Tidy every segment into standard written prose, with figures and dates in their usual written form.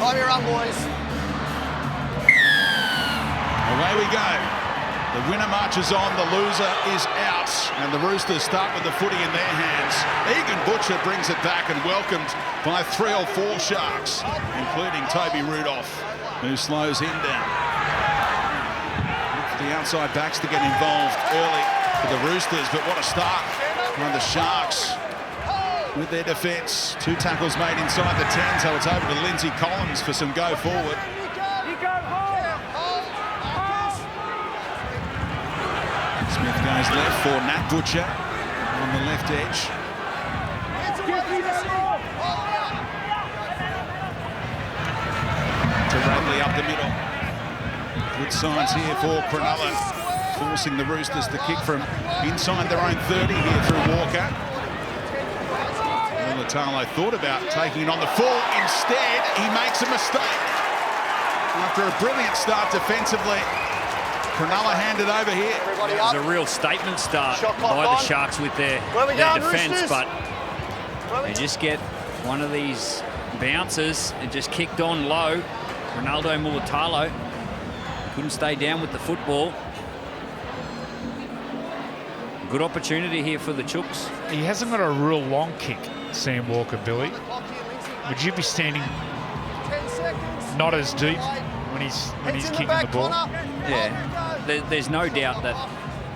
Time your run, boys. Away we go. The winner marches on, the loser is out. And the Roosters start with the footy in their hands. Egan Butcher brings it back and welcomed by 3 or 4 Sharks, including Toby Rudolph, who slows him down. Look for the outside backs to get involved early for the Roosters, but what a start by the Sharks with their defence. 2 tackles made inside the 10, so it's over to Lindsay Collins for some go forward. Smith goes left for Nat Butcher on the left edge. To Radley up the middle. Good signs here for Cronulla, forcing the Roosters to kick from inside their own 30 here through Walker. Mulatalo thought about taking it on the full. Instead, he makes a mistake. After a brilliant start defensively, Cronulla handed over here. It was a real statement start by the Sharks with their defence, but they just get one of these bounces and just kicked on low. Ronaldo Mulatalo couldn't stay down with the football. Good opportunity here for the Chooks. He hasn't got a real long kick, Sam Walker, Billy. Would you be standing not as deep when he's kicking the ball? Yeah, there's no doubt that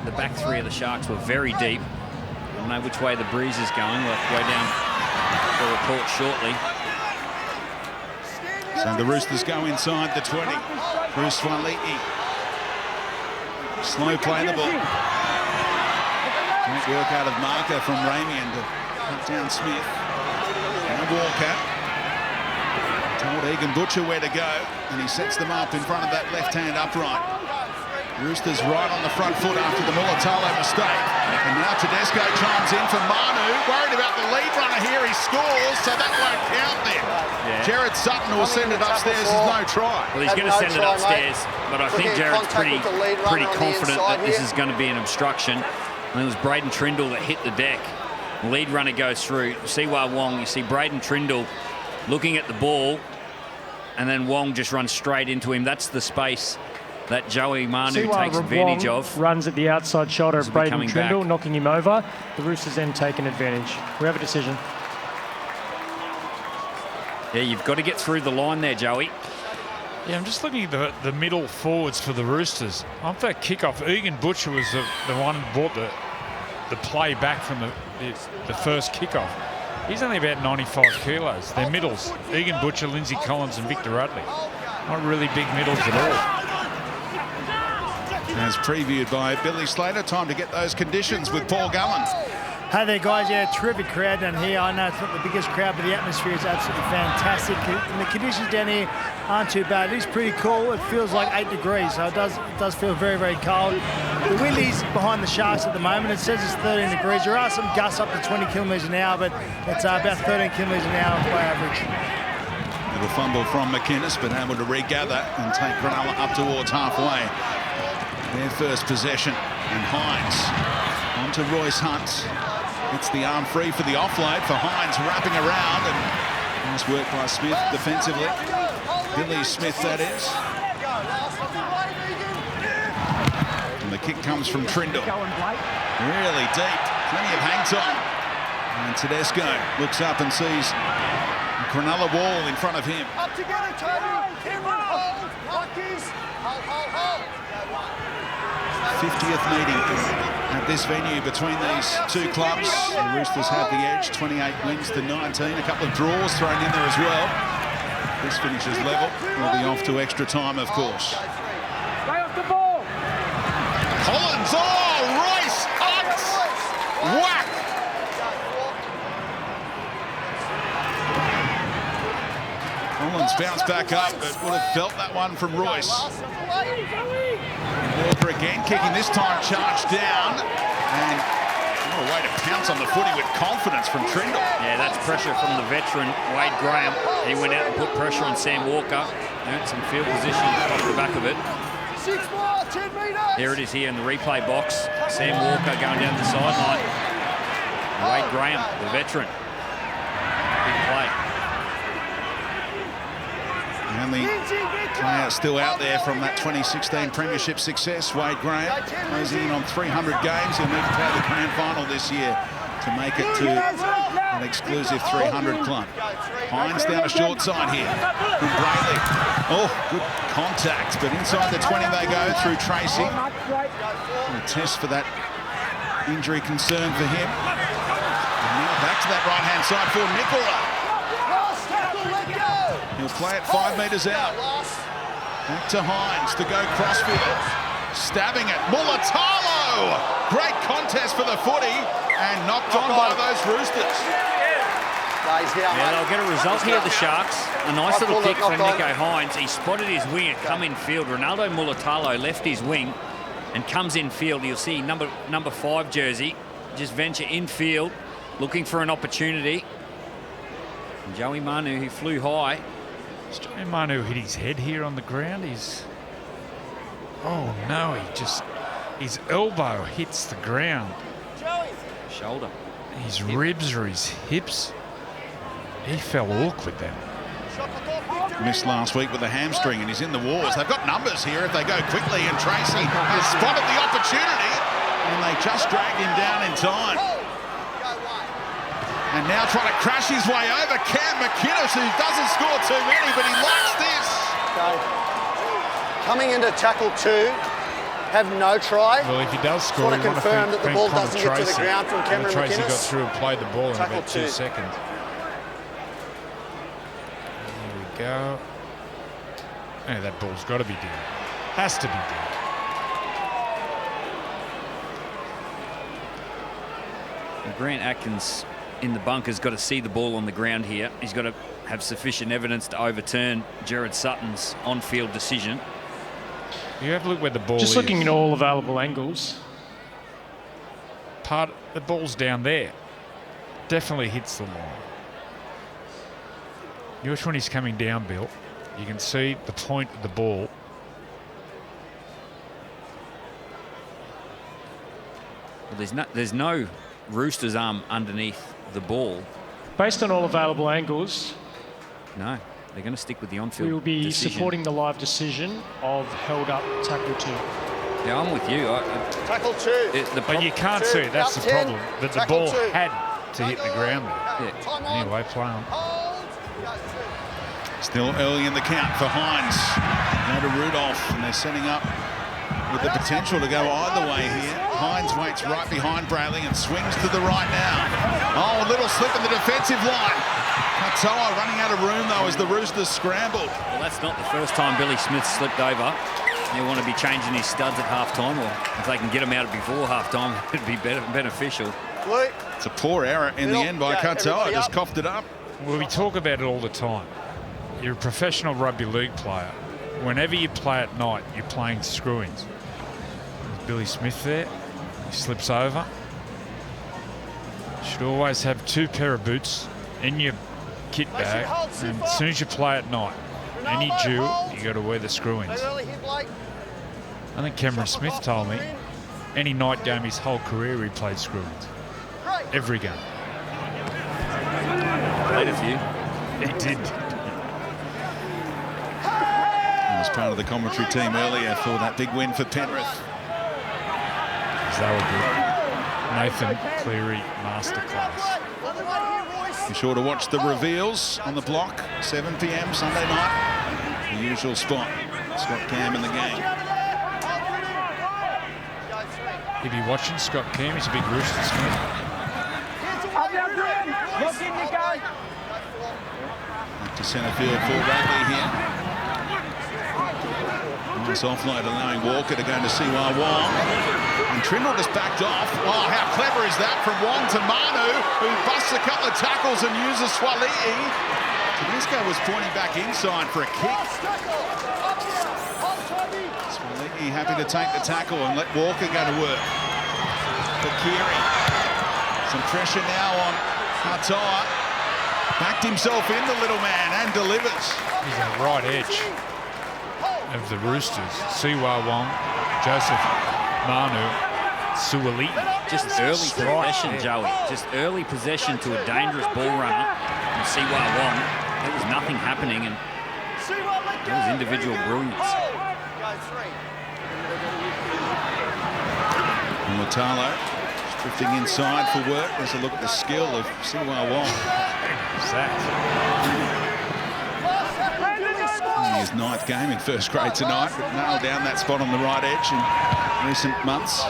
the back 3 of the Sharks were very deep. I don't know which way the breeze is going. We'll have to go down the report shortly. So the Roosters go inside the 20. Bruce Swaliti. Slow play the ball. Great work out of marker from Ramian to cut down Smith. And Walker told Egan Butcher where to go, and he sets them up in front of that left-hand upright. Roosters right on the front foot after the Mulatalo mistake. And now Tedesco chimes in for Manu. Worried about the lead runner here. He scores, so that won't count there. Yeah. Jared Sutton will send it upstairs. There's no try. Well, he's going to send it upstairs, but I think Jared's pretty confident that this is going to be an obstruction. And it was Braden Trindle that hit the deck. The lead runner goes through. Siwa Wong, you see Braden Trindle looking at the ball, and then Wong just runs straight into him. That's the space that Joey Manu takes advantage of. Runs at the outside shoulder of Braden Trindle, knocking him over. The Roosters then taking advantage. We have a decision. Yeah, you've got to get through the line there, Joey. Yeah, I'm just looking at the middle forwards for the Roosters. Off that kickoff, Egan Butcher was the one who brought the play back from the first kickoff. He's only about 95 kilos. They're middles. Egan Butcher, Lindsay Collins and Victor Radley. Not really big middles at all. As previewed by Billy Slater, time to get those conditions with Paul Gullen. Hey there, guys. Yeah, terrific crowd down here. I know it's not the biggest crowd, but the atmosphere is absolutely fantastic. And the conditions down here aren't too bad. It is pretty cool. It feels like 8 degrees, so it does feel very, very cold. The wind is behind the Sharks at the moment. It says it's 13 degrees. There are some gusts up to 20 kilometres an hour, but it's about 13 kilometres an hour by average. Little fumble from McInnes, but able to regather and take Cronulla up towards halfway. Their first possession, and Hines on to Royce Hunt. It's the arm free for the offload for Hines, wrapping around, and nice work by Smith defensively. Billy Smith, that is. And the kick comes from Trindle. Really deep, plenty of hang time. And Tedesco looks up and sees the Cronulla wall in front of him. Up together, Toby. Cameron, hold. Luckies. Hold. 50th meeting at this venue between these two clubs. The Roosters have the edge, 28 wins to 19. A couple of draws thrown in there as well. This finishes level. We'll be off to extra time, of course. Stay off the ball. Collins, Royce Hunt! Whack! Collins bounced back up, but would have felt that one from Royce. Walker again, kicking this time, charged down. And what a way to pounce on the footy with confidence from Trindle. Yeah, that's pressure from the veteran, Wade Graham. He went out and put pressure on Sam Walker. Earned some field position off the back of it. 6 more, 10 metres. There it is here in the replay box. Sam Walker going down the sideline. Wade Graham, the veteran. Big play. only player still out there from that 2016 premiership success, Wade Graham, closing in on 300 games. He'll need to play the grand final this year to make it to an exclusive 300 club. Hines down a short side here from Brayley. Oh, good contact, but inside the 20 they go through Tracy. A test for that injury concern for him. And now back to that right-hand side for Nicola. He'll play it 5 metres out. Back to Hines to go crossfield. Stabbing it. Mulatalo! Great contest for the footy and knocked on by those Roosters. Yeah, they'll get a result here, the Sharks. A nice little kick from Nico Hines. He spotted his wing and come in field. Ronaldo Mulatalo left his wing and comes in field. You'll see number 5 jersey just venture in field, looking for an opportunity. And Joey Manu, who flew high. Joey Manu hit his head here on the ground. Oh no, his elbow hits the ground. Shoulder. His ribs or his hips. He fell awkward then. Missed last week with a hamstring and he's in the wars. They've got numbers here if they go quickly, and Tracy has spotted the opportunity and they just dragged him down in time. And now trying to crash his way over Cam McInnes, who doesn't score too many, but he likes this. Coming into tackle 2, have no try. Well, if he does score, sort of confirm that the ball doesn't get to the ground from Cameron McInnes. Tracy got through and played the ball in about 2 seconds. Here we go. Oh, that ball's got to be down. Has to be down. Grant Atkins in the bunker's got to see the ball on the ground here. He's got to have sufficient evidence to overturn Jared Sutton's on-field decision. You have a look where the ball is. Just looking at all available angles. The ball's down there. Definitely hits the line. Watch when he's coming down, Bill. You can see the point of the ball. Well, there's no Roosters arm underneath the ball. Based on all available angles, no, they're going to stick with the on-field we will be decision. supporting the live decision of held up tackle 2. Yeah, I'm with you. Tackle 2. But you can't see it. That's the problem. That the ball had to hit the ground there. Yeah. Anyway, play on. Still early in the count for Hines. Now to Rudolph, and they're setting up with the potential to go either way here. Hines waits right behind Brayley and swings to the right now. Oh, a little slip in the defensive line. Katoa running out of room, though, as the Roosters scrambled. Well, that's not the first time Billy Smith slipped over. They want to be changing his studs at half-time, or if they can get him out before half-time, it'd be beneficial. It's a poor error in the end by Katoa. Just coughed it up. Well, we talk about it all the time. You're a professional rugby league player. Whenever you play at night, you're playing screw-ins. There's Billy Smith there. He slips over. Should always have 2 pair of boots in your kit bag. And as soon as you play at night, any Jew, you got to wear the screw-ins. I think Cameron Smith told me any night game his whole career he played screw-ins. Every game. Played a few. He did. He was part of the commentary team earlier for that big win for Penrith. They were good. Nathan Cleary masterclass. Be sure to watch the reveals on the block, 7 p.m. Sunday night. The usual spot. Scott Cam in the game. If you're watching Scott Cam, he's a big Roosters fan. Back to centre field for Rugby here. Nice offload, allowing Walker to go to Siwa Wong. And Trindle just backed off. Oh, how clever is that from Wong to Manu, who busts a couple of tackles and uses Swali'i. Tedesco was pointing back inside for a kick. Swali'i happy to take the tackle and let Walker go to work. Bakiri. Some pressure now on Katoa. Backed himself in, the little man, and delivers. He's on the right edge of the Roosters. Siwa Wong, Joseph Manu, Suali'i. Just early possession, Joey. Just early possession to a dangerous ball runner. And Siwa Wong, there was nothing happening, and There's individual brilliance. Go 3. Matalo drifting inside for work. There's a look at the skill of Siwa Wong. His 9th game in first grade tonight, but nailed down that spot on the right edge in recent months.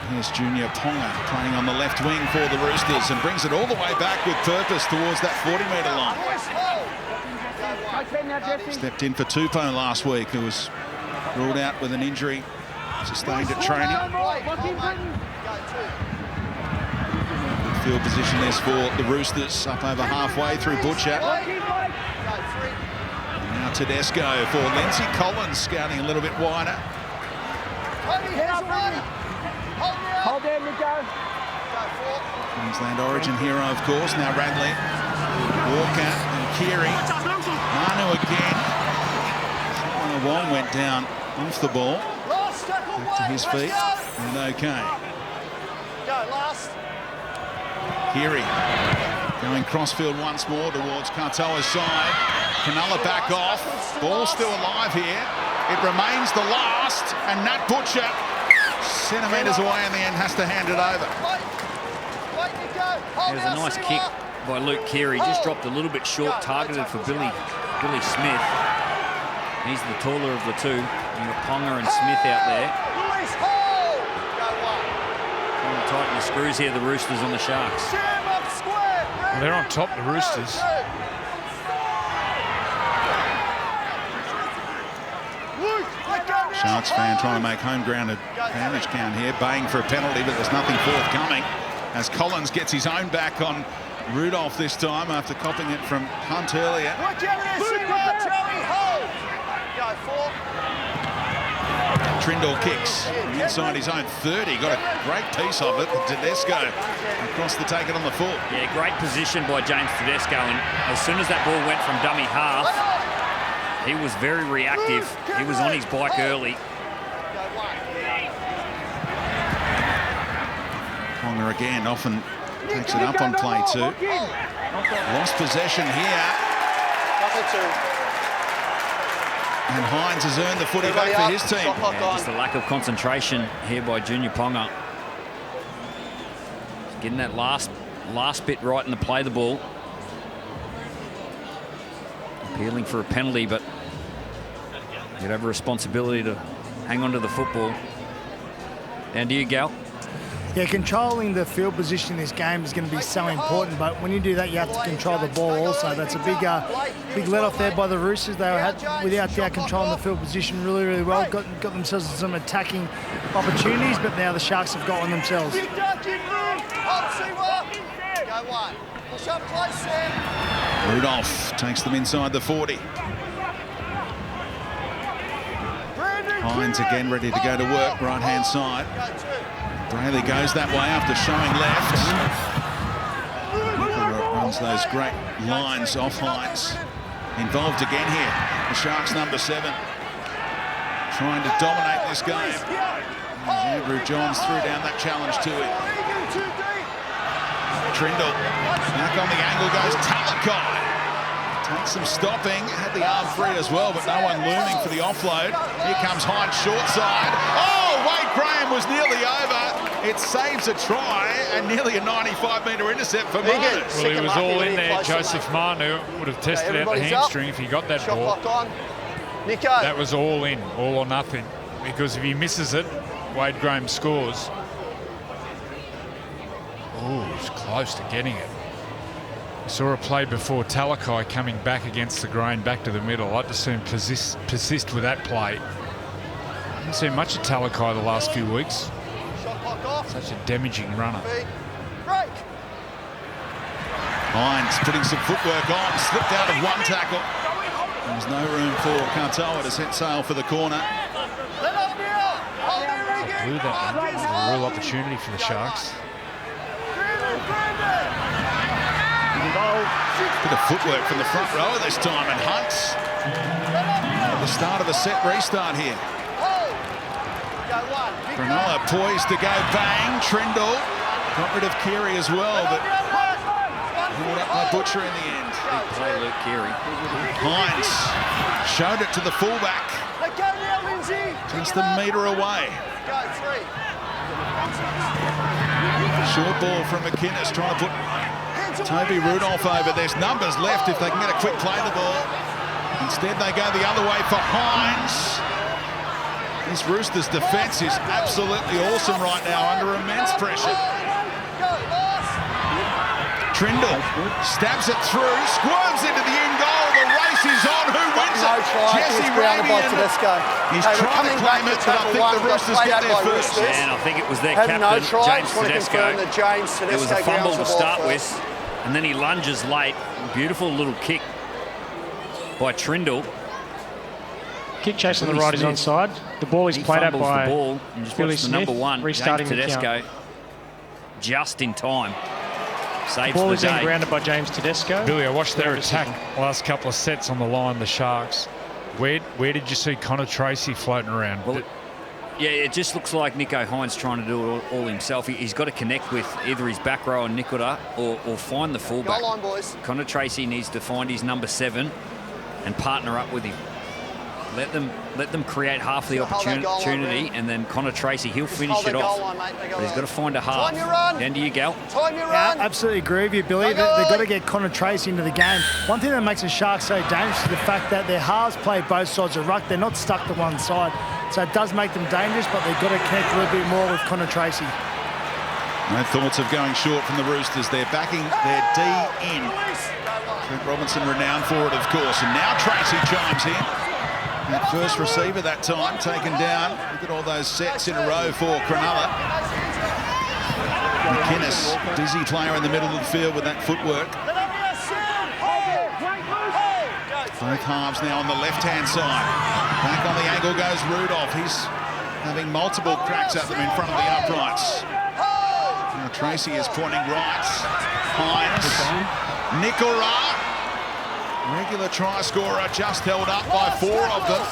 Here's Junior Ponga playing on the left wing for the Roosters and brings it all the way back with purpose towards that 40-metre line. Stepped in for Tupou last week, who was ruled out with an injury sustained at training. Good field position is for the Roosters, up over halfway through Butcher. And now Tedesco for Lindsay Collins, scouting a little bit wider. Hold there, Nico. Queensland origin hero, of course. Now Radley, Walker and Keary. Manu again. Wong went down off the ball. Back to his feet and okay. Go, last. Keary going crossfield once more towards Katoa's side. Cronulla back off. Ball still alive here. It remains the last, and Nat Butcher, centimetres away in the end, has to hand it over. There's a nice kick by Luke Keary. Just dropped a little bit short, targeted for Billy Smith. He's the taller of the two. You got Ponga and Smith out there. Trying to tighten the screws here, the Roosters on the Sharks. Well, they're on top, the Roosters. Sharks fan trying to make home ground advantage count here, baying for a penalty, but there's nothing forthcoming as Collins gets his own back on Rudolph this time after copping it from Hunt earlier. Trindle kicks from inside his own 30. Got a great piece of it. Tedesco across the take it on the full. Yeah, great position by James Tedesco, and as soon as that ball went from dummy half, he was very reactive. He was on his bike early. Ponga again often takes it up on play too. Lost possession here. And Hines has earned the footy back for his team. Yeah, just a lack of concentration here by Junior Ponga. Getting that last bit right in the play the ball. Appealing for a penalty, but you'd have a responsibility to hang on to the football. Down to you, Gal. Yeah, controlling the field position in this game is going to be so important, but when you do that, you have to control the ball also. That's a big let off there by the Roosters. They were without doubt controlling the field position really well. Got themselves some attacking opportunities, but now the Sharks have got one themselves. Rudolph takes them inside the 40. Hines again ready to go to work, right-hand side. Brayley goes that way after showing left. Runs those great lines off Hines. Involved again here. The Sharks number 7. Trying to dominate this game. As Andrew Johns threw down that challenge to him. Trindle. Back on the angle goes Talakai. Takes some stopping. Had the arm free as well, but no one looming for the offload. Here comes Hines short side. Oh, Wade Graham was nearly over. It saves a try and nearly a 95-metre intercept for Manu. Well, he was all in there. Joseph Manu would have tested out the hamstring if he got that ball. That was all in, all or nothing. Because if he misses it, Wade Graham scores. Oh, he was close to getting it. I saw a play before Talakai coming back against the grain, back to the middle. I'd just see him persist with that play. I haven't seen much of Talakai the last few weeks. Such a damaging runner. Hines putting some footwork on, slipped out of one tackle. There's no room for Katoa to set sail for the corner. Blew that one. It was a real opportunity for the Sharks. Bit of footwork from the front row this time, and Hunts at the start of a set restart here. Cronulla poised to go bang. Trindle got rid of Keary as well, but Pulled up by Butcher in the end. Big play, Luke Keary. Hines showed it to the fullback. Let go now, Lindsay. Just a metre away. Go, 3. Short ball from McInnes, trying to put Toby Rudolph over. There's numbers left if they can get a quick play the ball. Instead, they go the other way for Hines. This Roosters defence is absolutely awesome right now, under immense pressure. Trindle stabs it through, squirms into the end goal. The race is on. Who wins it? Jesse Ramian. He's trying to claim it, but I think the Roosters get there first. Yeah, and I think it was their captain, James Tedesco. It was a fumble to start with, and then he lunges late. Beautiful little kick by Trindle. Kick chase on the right is onside. The ball is played out by the ball and just Billy watch the Smith, number 1, restarting James the Tedesco, just in time. Saves the ball the is day. then grounded by James Tedesco. Billy, I watched their attack last couple of sets on the line, the Sharks. Where did you see Connor Tracy floating around? Well, yeah, it just looks like Nicho Hines trying to do it all himself. He's got to connect with either his back row and Nikora or find the fullback. Goal line, boys. Connor Tracy needs to find his number 7 and partner up with him. Let them create half the opportunity, and then Connor Tracy, he'll finish it off. But he's got to find a half. End of your gal. Yeah, absolutely agree with you, Billy. They've got to get Connor Tracy into the game. One thing that makes the Sharks so dangerous is the fact that their halves play both sides of ruck. They're not stuck to one side. So it does make them dangerous, but they've got to connect a little bit more with Connor Tracy. No thoughts of going short from the Roosters. They're backing their D in. Trent Robinson, renowned for it, of course. And now Tracy chimes in. That first receiver that time taken down. Look at all those sets in a row for Cronulla. McInnes, busy player in the middle of the field with that footwork. Both halves now on the left-hand side. Back on the angle goes Rudolph. He's having multiple cracks at them in front of the uprights. Now Tracy is pointing right. Hines. Nikora. Regular try scorer, just held up by 4 of them.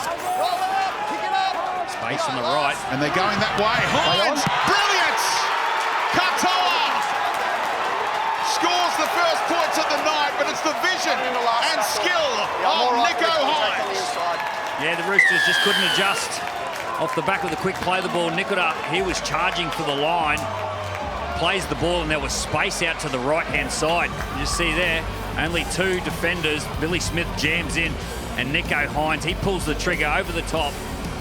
Space on the right. And they're going that way. Hines, brilliant! Katoa scores the first points of the night, but it's the vision and skill of Nicho Hines. Yeah, the Roosters just couldn't adjust off the back of the quick play the ball. Nikora, he was charging for the line, plays the ball, and there was space out to the right-hand side. You see there, only 2 defenders. Billy Smith jams in, and Nicho Hines, he pulls the trigger over the top.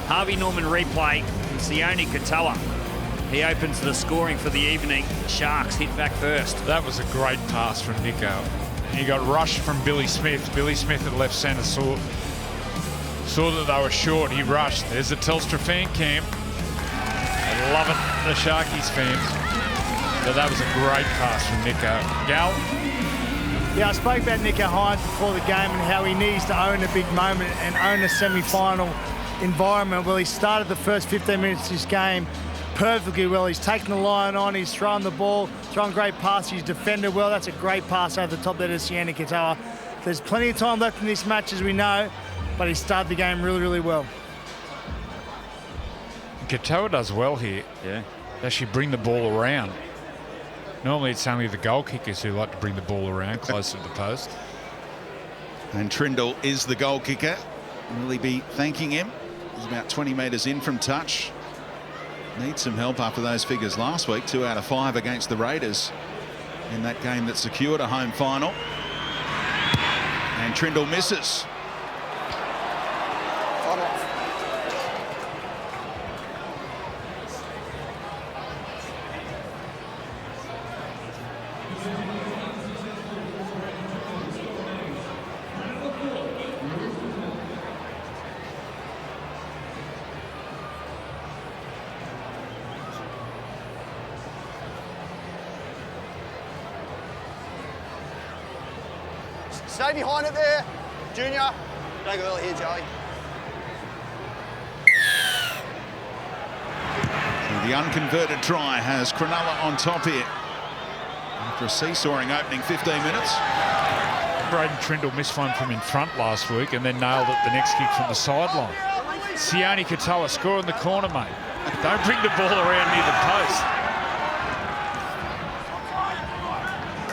Harvey Norman replay, and Sione Katoa. He opens the scoring for the evening. Sharks hit back first. That was a great pass from Nicho. He got rushed from Billy Smith. Billy Smith at left centre saw that they were short. He rushed. There's the Telstra fan cam. I love it, the Sharkies fans. But that was a great pass from Nicho. Gal? Yeah, I spoke about Nicho Hines before the game and how he needs to own a big moment and own a semi-final environment. Well, he started the first 15 minutes of this game perfectly well. He's taken the line on, he's thrown the ball, throwing great passes, he's defended well. That's a great pass over the top there to Sione Katoa. There's plenty of time left in this match, as we know, but he started the game really, really well. Katoa does well here. Yeah. They actually bring the ball around. Normally it's only the goal kickers who like to bring the ball around closer to the post. And Trindle is the goal kicker. Will he be thanking him? He's about 20 metres in from touch. Needs some help after those figures last week. 2 out of 5 against the Raiders in that game that secured a home final. And Trindle misses. Stay behind it there, Junior. Don't go early here, Joey. So the unconverted try has Cronulla on top here. After a seesawing opening 15 minutes. Braden Trindle missed one from in front last week and then nailed it the next kick from the sideline. Sione Katoa score in the corner, mate. Don't bring the ball around near the post.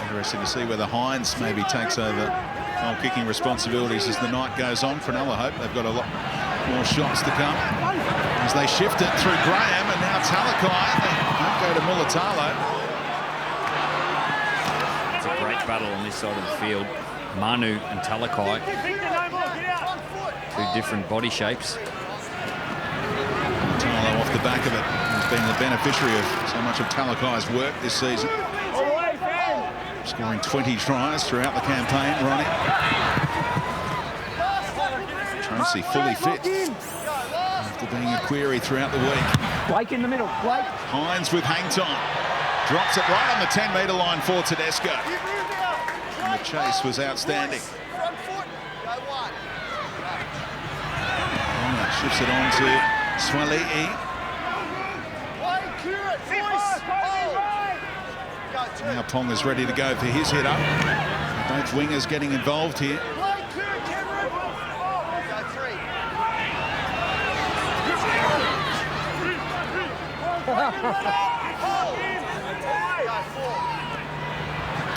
Under Interesting to see whether Hines maybe takes over goal kicking responsibilities as the night goes on. Cronulla hope they've got a lot more shots to come as they shift it through Graham, and now Talakai. They don't go to Mulatalo. It's a great battle on this side of the field. Manu and Talakai, two different body shapes. Talo off the back of it has been the beneficiary of so much of Talakai's work this season. Scoring 20 tries throughout the campaign, Ronnie. Tracy fully fit after being a query throughout the week. Blake in the middle. Blake. Hines with hang time. Drops it right on the 10-metre line for Tedesco. And the chase was outstanding. Shifts it on to Swali'i. Now Ponga's ready to go for his hit up. Both wingers getting involved here.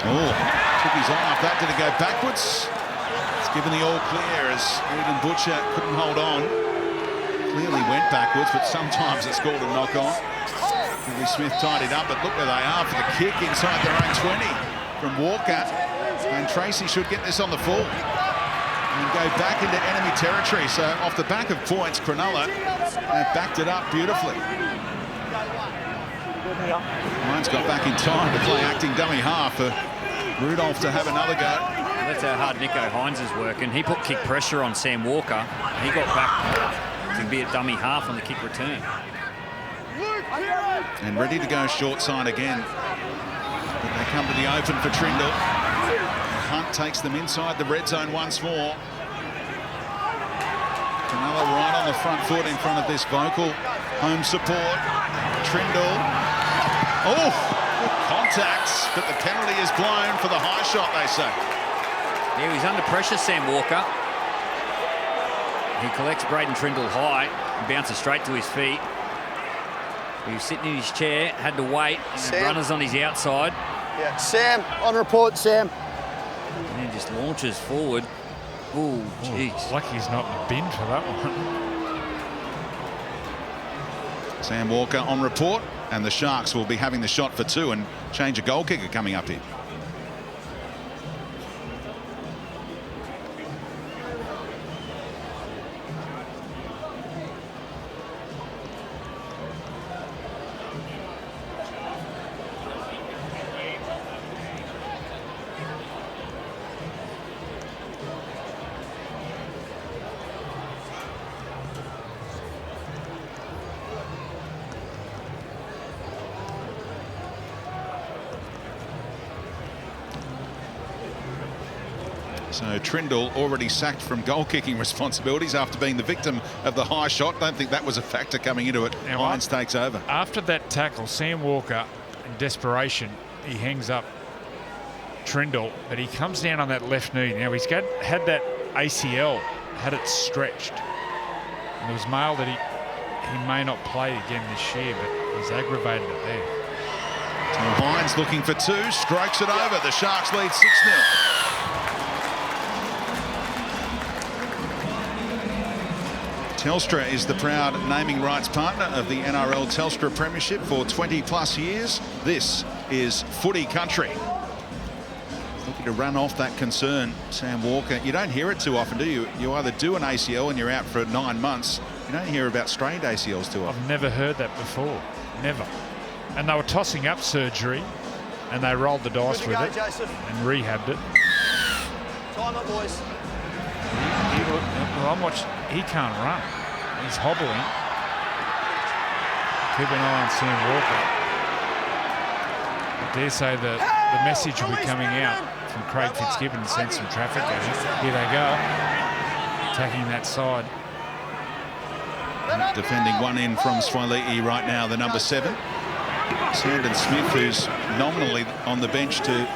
Oh, took his eye off that. Did it go backwards? It's given the all clear as Egan Butcher couldn't hold on. Clearly went backwards, but sometimes it's called a knock on. Billy Smith tied it up, but look where they are for the kick inside their own 20 from Walker. And Tracy should get this on the full and go back into enemy territory. So off the back of points, Cronulla have backed it up beautifully. Hines got back in time to play acting dummy half for Rudolph to have another go. That's how hard Nico Hines is working. He put kick pressure on Sam Walker. He got back to be a dummy half on the kick return. And ready to go short side again. But they come to the open for Trindle. Hunt takes them inside the red zone once more. Cronulla right on the front foot in front of this vocal home support. Trindle. Oh, good contacts, but the penalty is blown for the high shot, they say. Yeah, he's under pressure, Sam Walker. He collects Braden Trindle high and bounces straight to his feet. He was sitting in his chair, had to wait, and the runner's on his outside. Yeah, Sam, on report, Sam. And then just launches forward. Ooh, jeez. Lucky he's not in the bin for that one. Sam Walker on report, and the Sharks will be having the shot for two and change a goal kicker coming up here. So Trindle already sacked from goal-kicking responsibilities after being the victim of the high shot. Don't think that was a factor coming into it. Now, Hines takes over. After that tackle, Sam Walker, in desperation, he hangs up Trindle, but he comes down on that left knee. Now, he's had that ACL, had it stretched. And there was mail that he may not play again this year, but he's aggravated it there. So Hines looking for two, strokes it over. The Sharks lead 6-0. Telstra is the proud naming rights partner of the NRL Telstra Premiership for 20 plus years. This is footy country. Looking to run off that concern, Sam Walker. You don't hear it too often, do you? You either do an ACL and you're out for 9 months. You don't hear about strained ACLs too often. I've never heard that before, never. And they were tossing up surgery and they rolled the dice with it and rehabbed it. Time it, boys. Well, I'm watching. He can't run. He's hobbling. Keep an eye on Sam Walker. I dare say the message will be coming out from Craig Fitzgibbon to send some traffic at him. Here they go, attacking that side. Defending one in from Swali'i right now, the number 7. Sandon Smith, who's nominally on the bench to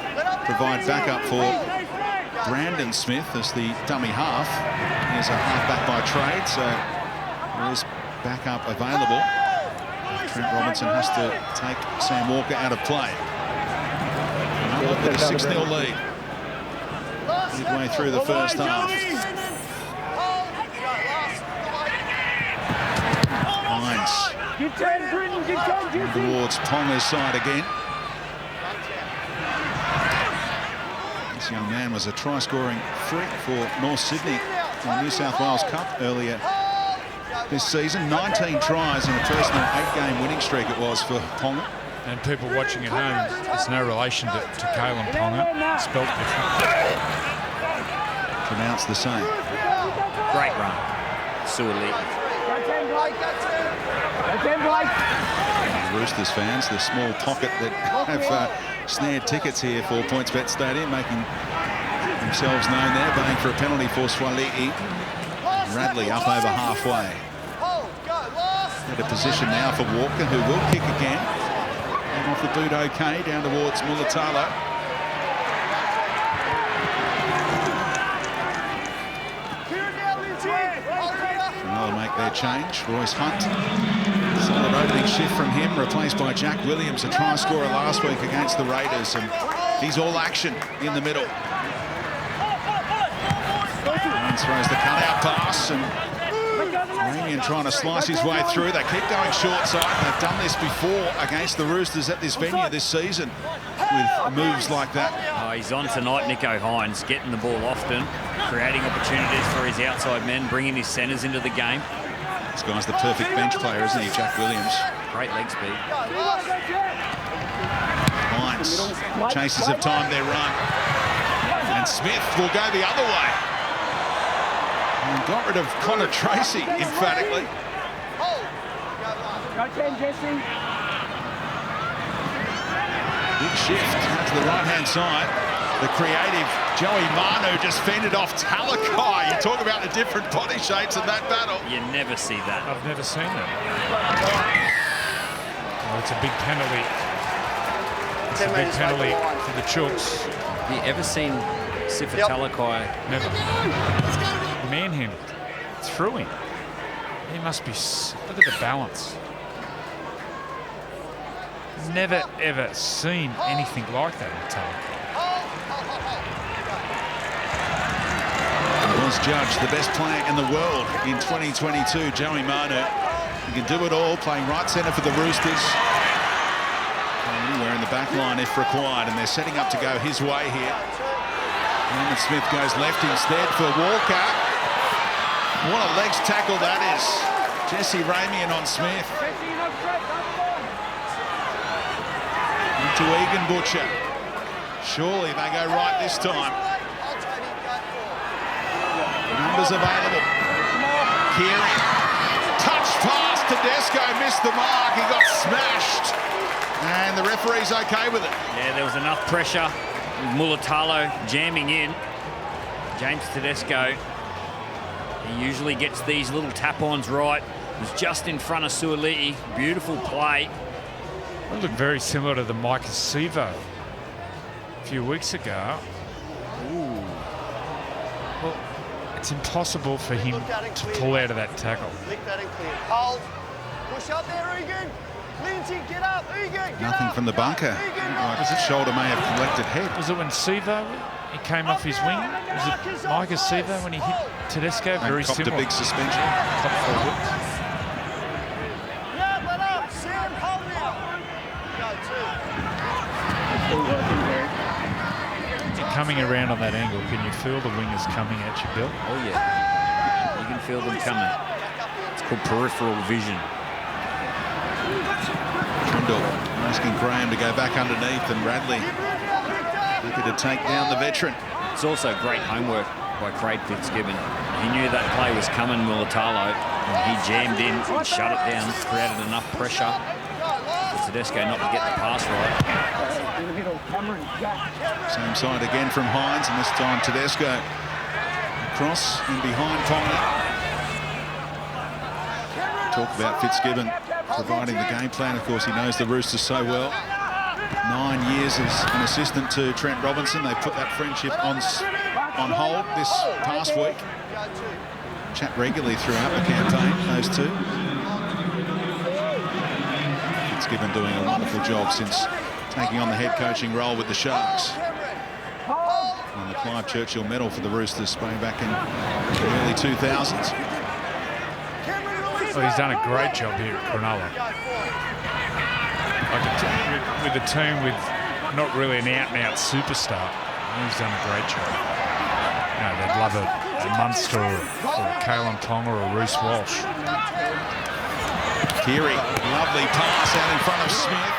provide backup for Brandon Smith as the dummy half. He's a half-back by trade, so there is backup available. Trent Robinson has to take Sam Walker out of play. with a 6-0 lead. Midway through the first half. Hines towards Ponga's side again. This young man was a try-scoring freak for North Sydney in the New South Wales Cup earlier this season. 19 tries in a personal 8-game winning streak it was for Ponga. And people watching at home, there's no relation to Kalen Ponga, spelt different. Pronounced the same. Great run. Suoliti. Roosters fans, the small pocket that have snared tickets here for PointsBet Stadium, making themselves known there, baying for a penalty for Suoliti. Radley up over halfway. Better position now for Walker, who will kick again. And off the boot okay, down towards Mulatalo. Cronulla make their change. Royce Hunt. Solid opening shift from him, replaced by Jack Williams, a try scorer last week against the Raiders. And he's all action in the middle. And throws the cutout pass, and Ramian trying to slice his way through. They keep going short side. They've done this before against the Roosters at this venue this season with moves like that. Oh, he's on tonight, Nicho Hines, getting the ball often, creating opportunities for his outside men, bringing his centres into the game. This guy's the perfect bench player, isn't he, Jack Williams? Great leg speed. Hines chases of time their run. And Smith will go the other way. And got rid of Connor Tracy emphatically. Big shift out to the right-hand side. The creative Joey Manu just fended off Talakai. You talk about the different body shapes in that battle. You never see that. I've never seen that. Oh, it's a big penalty. It's a big penalty for the Chooks. Have you ever seen Sifa Talakai? Never. Manhandled. Through him. He must be... Look at the balance. Never, ever seen anything like that in Talakai. Was judged the best player in the world in 2022, Joey Manu. He can do it all, playing right centre for the Roosters. Anywhere in the back line if required, and they're setting up to go his way here. Norman Smith goes left instead for Walker. What a legs tackle that is. Jesse Ramian on Smith. Into Egan Butcher. Surely they go right this time. Numbers available. Keary. Touch pass to Tedesco, missed the mark. He got smashed. And the referee's okay with it. Yeah, there was enough pressure. Mulatalo jamming in. James Tedesco, he usually gets these little tap-ons right. Was just in front of Suoliti. Beautiful play. It looked very similar to the Micah Sevo a few weeks ago. Ooh. Well, it's impossible for him to pull out of that tackle. Hold. Push up there, Egan. Lindsay, get up. Egan, get Nothing up. from the bunker. Like his shoulder may have collected head. Was it when Sevo, he came off his wing? Was it Micah Sevo when he hit Tedesco? Very copped similar. a big suspension. Top forward. Yeah, let up. Sam, hold now. Go, Coming around on that angle, can you feel the wingers coming at you, Bill? Oh, yeah. You can feel them coming. It's called peripheral vision. Trindle asking Graham to go back underneath, and Radley looking to take down the veteran. It's also great homework by Craig Fitzgibbon. He knew that play was coming, Mulatalo, and he jammed in and shut it down, created enough pressure for Tedesco not to get the pass right. Same side again from Hines, and this time Tedesco across and behind Ponga. Talk about Fitzgibbon providing the game plan. Of course, he knows the Roosters so well. 9 years as an assistant to Trent Robinson. They put that friendship on hold this past week. Chat regularly throughout the campaign, those two. Fitzgibbon doing a wonderful job since taking on the head coaching role with the Sharks. Won the Clive Churchill medal for the Roosters way back in the early 2000s. Well, he's done a great job here at Cronulla. Like with a team with not really an out-and-out superstar, he's done a great job. You know, they'd love a Munster or Kalen Ponga or Reece Walsh. Keary, lovely pass out in front of Smith.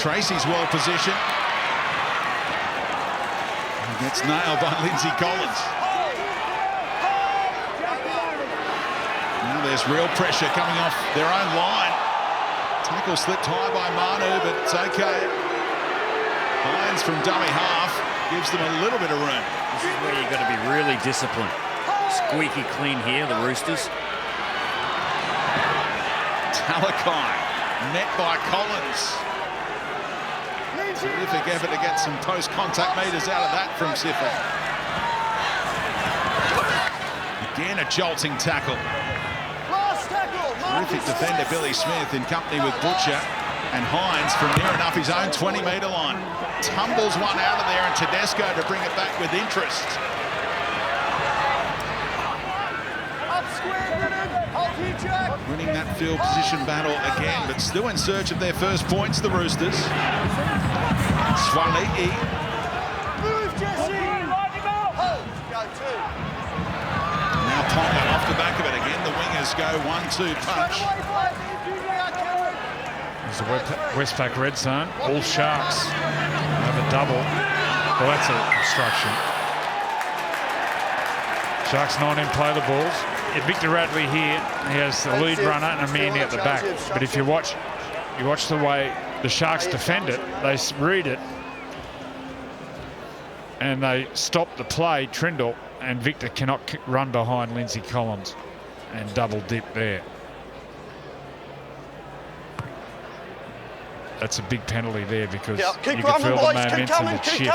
Tracy's well positioned. He gets nailed by Lindsay Collins. Now there's real pressure coming off their own line. Tackle slipped high by Manu, but it's okay. Hines from dummy half gives them a little bit of room. This is where you've got to be really disciplined. Squeaky clean here, the Roosters. Talakai met by Collins. Terrific effort to get some post-contact meters out of that from Siffer. Again, a jolting tackle. Terrific defender Billy Smith in company with Butcher, and Hines from near enough his own 20-metre line. Tumbles one out of there, and Tedesco to bring it back with interest. Winning that field position battle again, but still in search of their first points, the Roosters. Swaliti. Now Ponga off the back of it again. The wingers go 1-2 punch. There's a Westpac red zone. All Sharks have a double. Well, that's an obstruction. Sharks 19 play the balls. Victor Radley here, he has the lead runner and a man at the back. But if you watch the way the Sharks defend it, they read it, and they stop the play, Trindle, and Victor cannot run behind Lindsay Collins and double dip there. That's a big penalty there because you can feel the momentum that shift.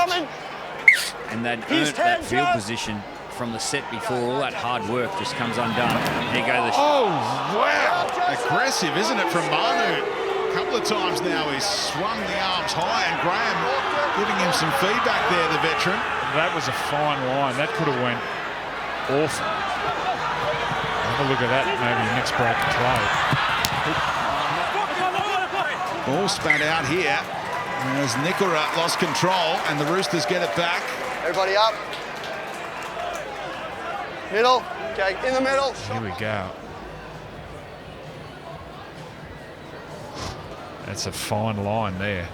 And they'd earned that field position from the set before. All that hard work just comes undone. There you go. Oh, wow. Aggressive, isn't it, from Manu? A couple of times now he's swung the arms high, and Graham giving him some feedback there, the veteran. That was a fine line. That could have went awful. Have a look at that, maybe next break of play. Ball spat out here as Nicola lost control, and the Roosters get it back. Everybody up. Middle. Okay, in the middle. Here we go. That's a fine line there.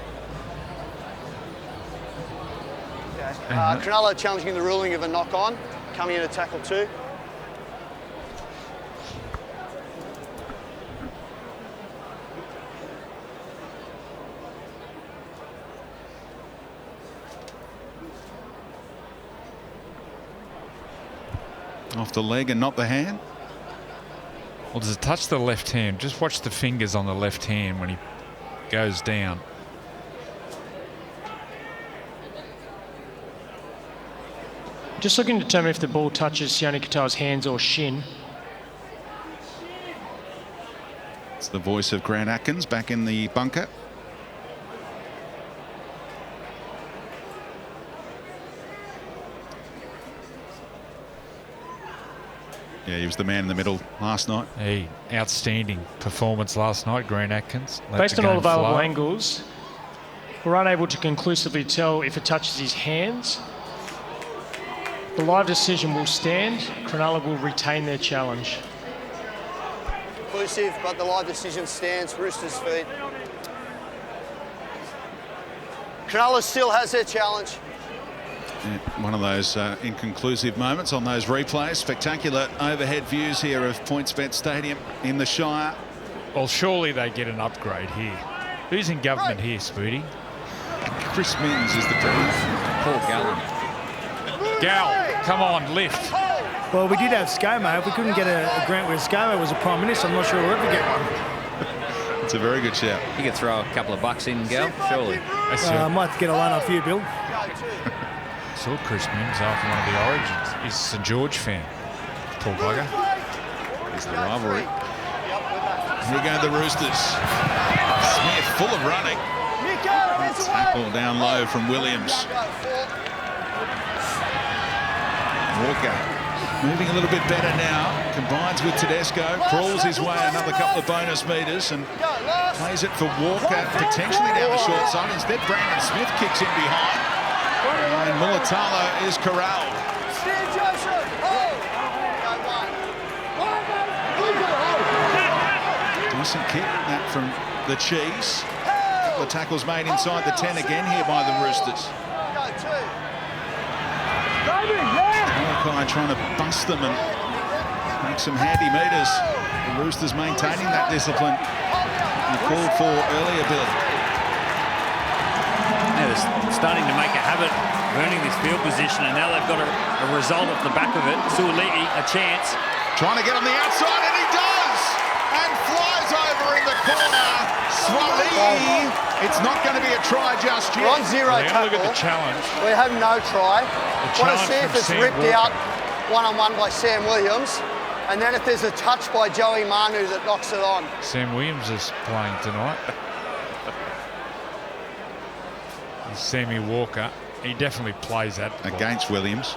Okay. Cronulla challenging the ruling of a knock-on, coming in to tackle 2. Off the leg and not the hand. Well, does it touch the left hand? Just watch the fingers on the left hand when he goes down. Just looking to determine if the ball touches Sione Katoa's hands or shin. It's the voice of Grant Atkins back in the bunker. Yeah, he was the man in the middle last night. Hey, outstanding performance last night, Grant Atkins. Based on all available angles, we're unable to conclusively tell if it touches his hands. The live decision will stand. Cronulla will retain their challenge. Inclusive, but the live decision stands. Roosters feet. Cronulla still has their challenge. Yeah, one of those inconclusive moments on those replays. Spectacular overhead views here of PointsBet Stadium in the Shire. Well, surely they get an upgrade here. Who's in government here, Spoody? Chris Minns is the president. Paul Gallen. Gal, come on, lift. Well, we did have ScoMo. If we couldn't get a grant where ScoMo was a Prime Minister, I'm not sure we'll ever get one. It's a very good shout. You could throw a couple of bucks in, Gal, surely. I might get a line off you, Bill. Saw Chris Mims after one of the Origins. He's a St George fan. Poor bugger. There's the rivalry. Here go the Roosters. Smith full of running. Tackle down low from Williams. Walker moving a little bit better now. Combines with Tedesco. Crawls his way another couple of bonus metres and plays it for Walker, potentially down the short side. Instead, Brandon Smith kicks in behind. And Mulatalo is corralled. Decent kick, that from the Cheese. A couple of tackles made inside the 10 again here by the Roosters. Malachi trying to bust them and make some handy metres. The Roosters maintaining that discipline you called for earlier, Bill. Yeah, they're starting to make a habit of earning this field position, and now they've got a result off the back of it. Suoliti, a chance. Trying to get on the outside, and he does! And flies over in the corner. Suoliti. It's not going to be a try just yet. We're on zero tackle. Look at the challenge. We have no try. Want to see if it's ripped Walker. out one-on-one by Sam Williams, and then if there's a touch by Joey Manu that knocks it on. Sam Williams is playing tonight. He's Sammy Walker. He definitely plays at the ball. Against Williams.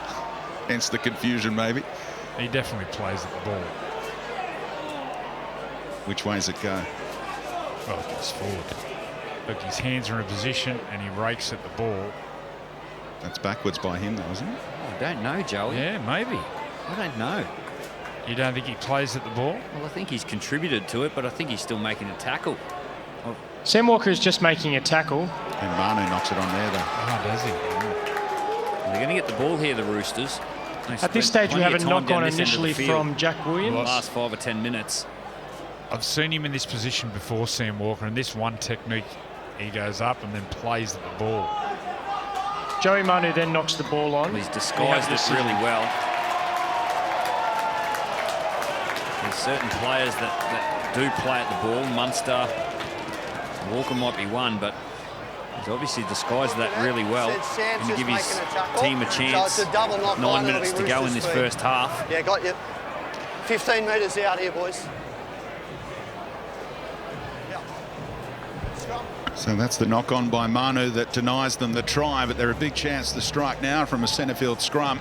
Hence the confusion, maybe. He definitely plays at the ball. Which way's it go? Well, it goes forward. Look, his hands are in a position and he rakes at the ball. That's backwards by him, though, isn't it? I don't know, Joey. Yeah, maybe. I don't know. You don't think he plays at the ball? Well, I think he's contributed to it, but I think he's still making a tackle. Sam Walker is just making a tackle. And Manu knocks it on there, though. Oh, does he? They're going to get the ball here, the Roosters. At this stage, we have a knock-on initially from Jack in Williams. the last 5 or 10 minutes. I've seen him in this position before, Sam Walker, and this one technique, he goes up and then plays at the ball. Joey Manu then knocks the ball on. He's disguised it really well. There's certain players that do play at the ball. Munster, Walker might be one, but he's obviously disguised that really well. And to give his team a chance. 9 minutes to go in this first half. Yeah, got you. 15 metres out here, boys. So that's the knock-on by Manu that denies them the try, but they're a big chance to strike now from a centre field scrum.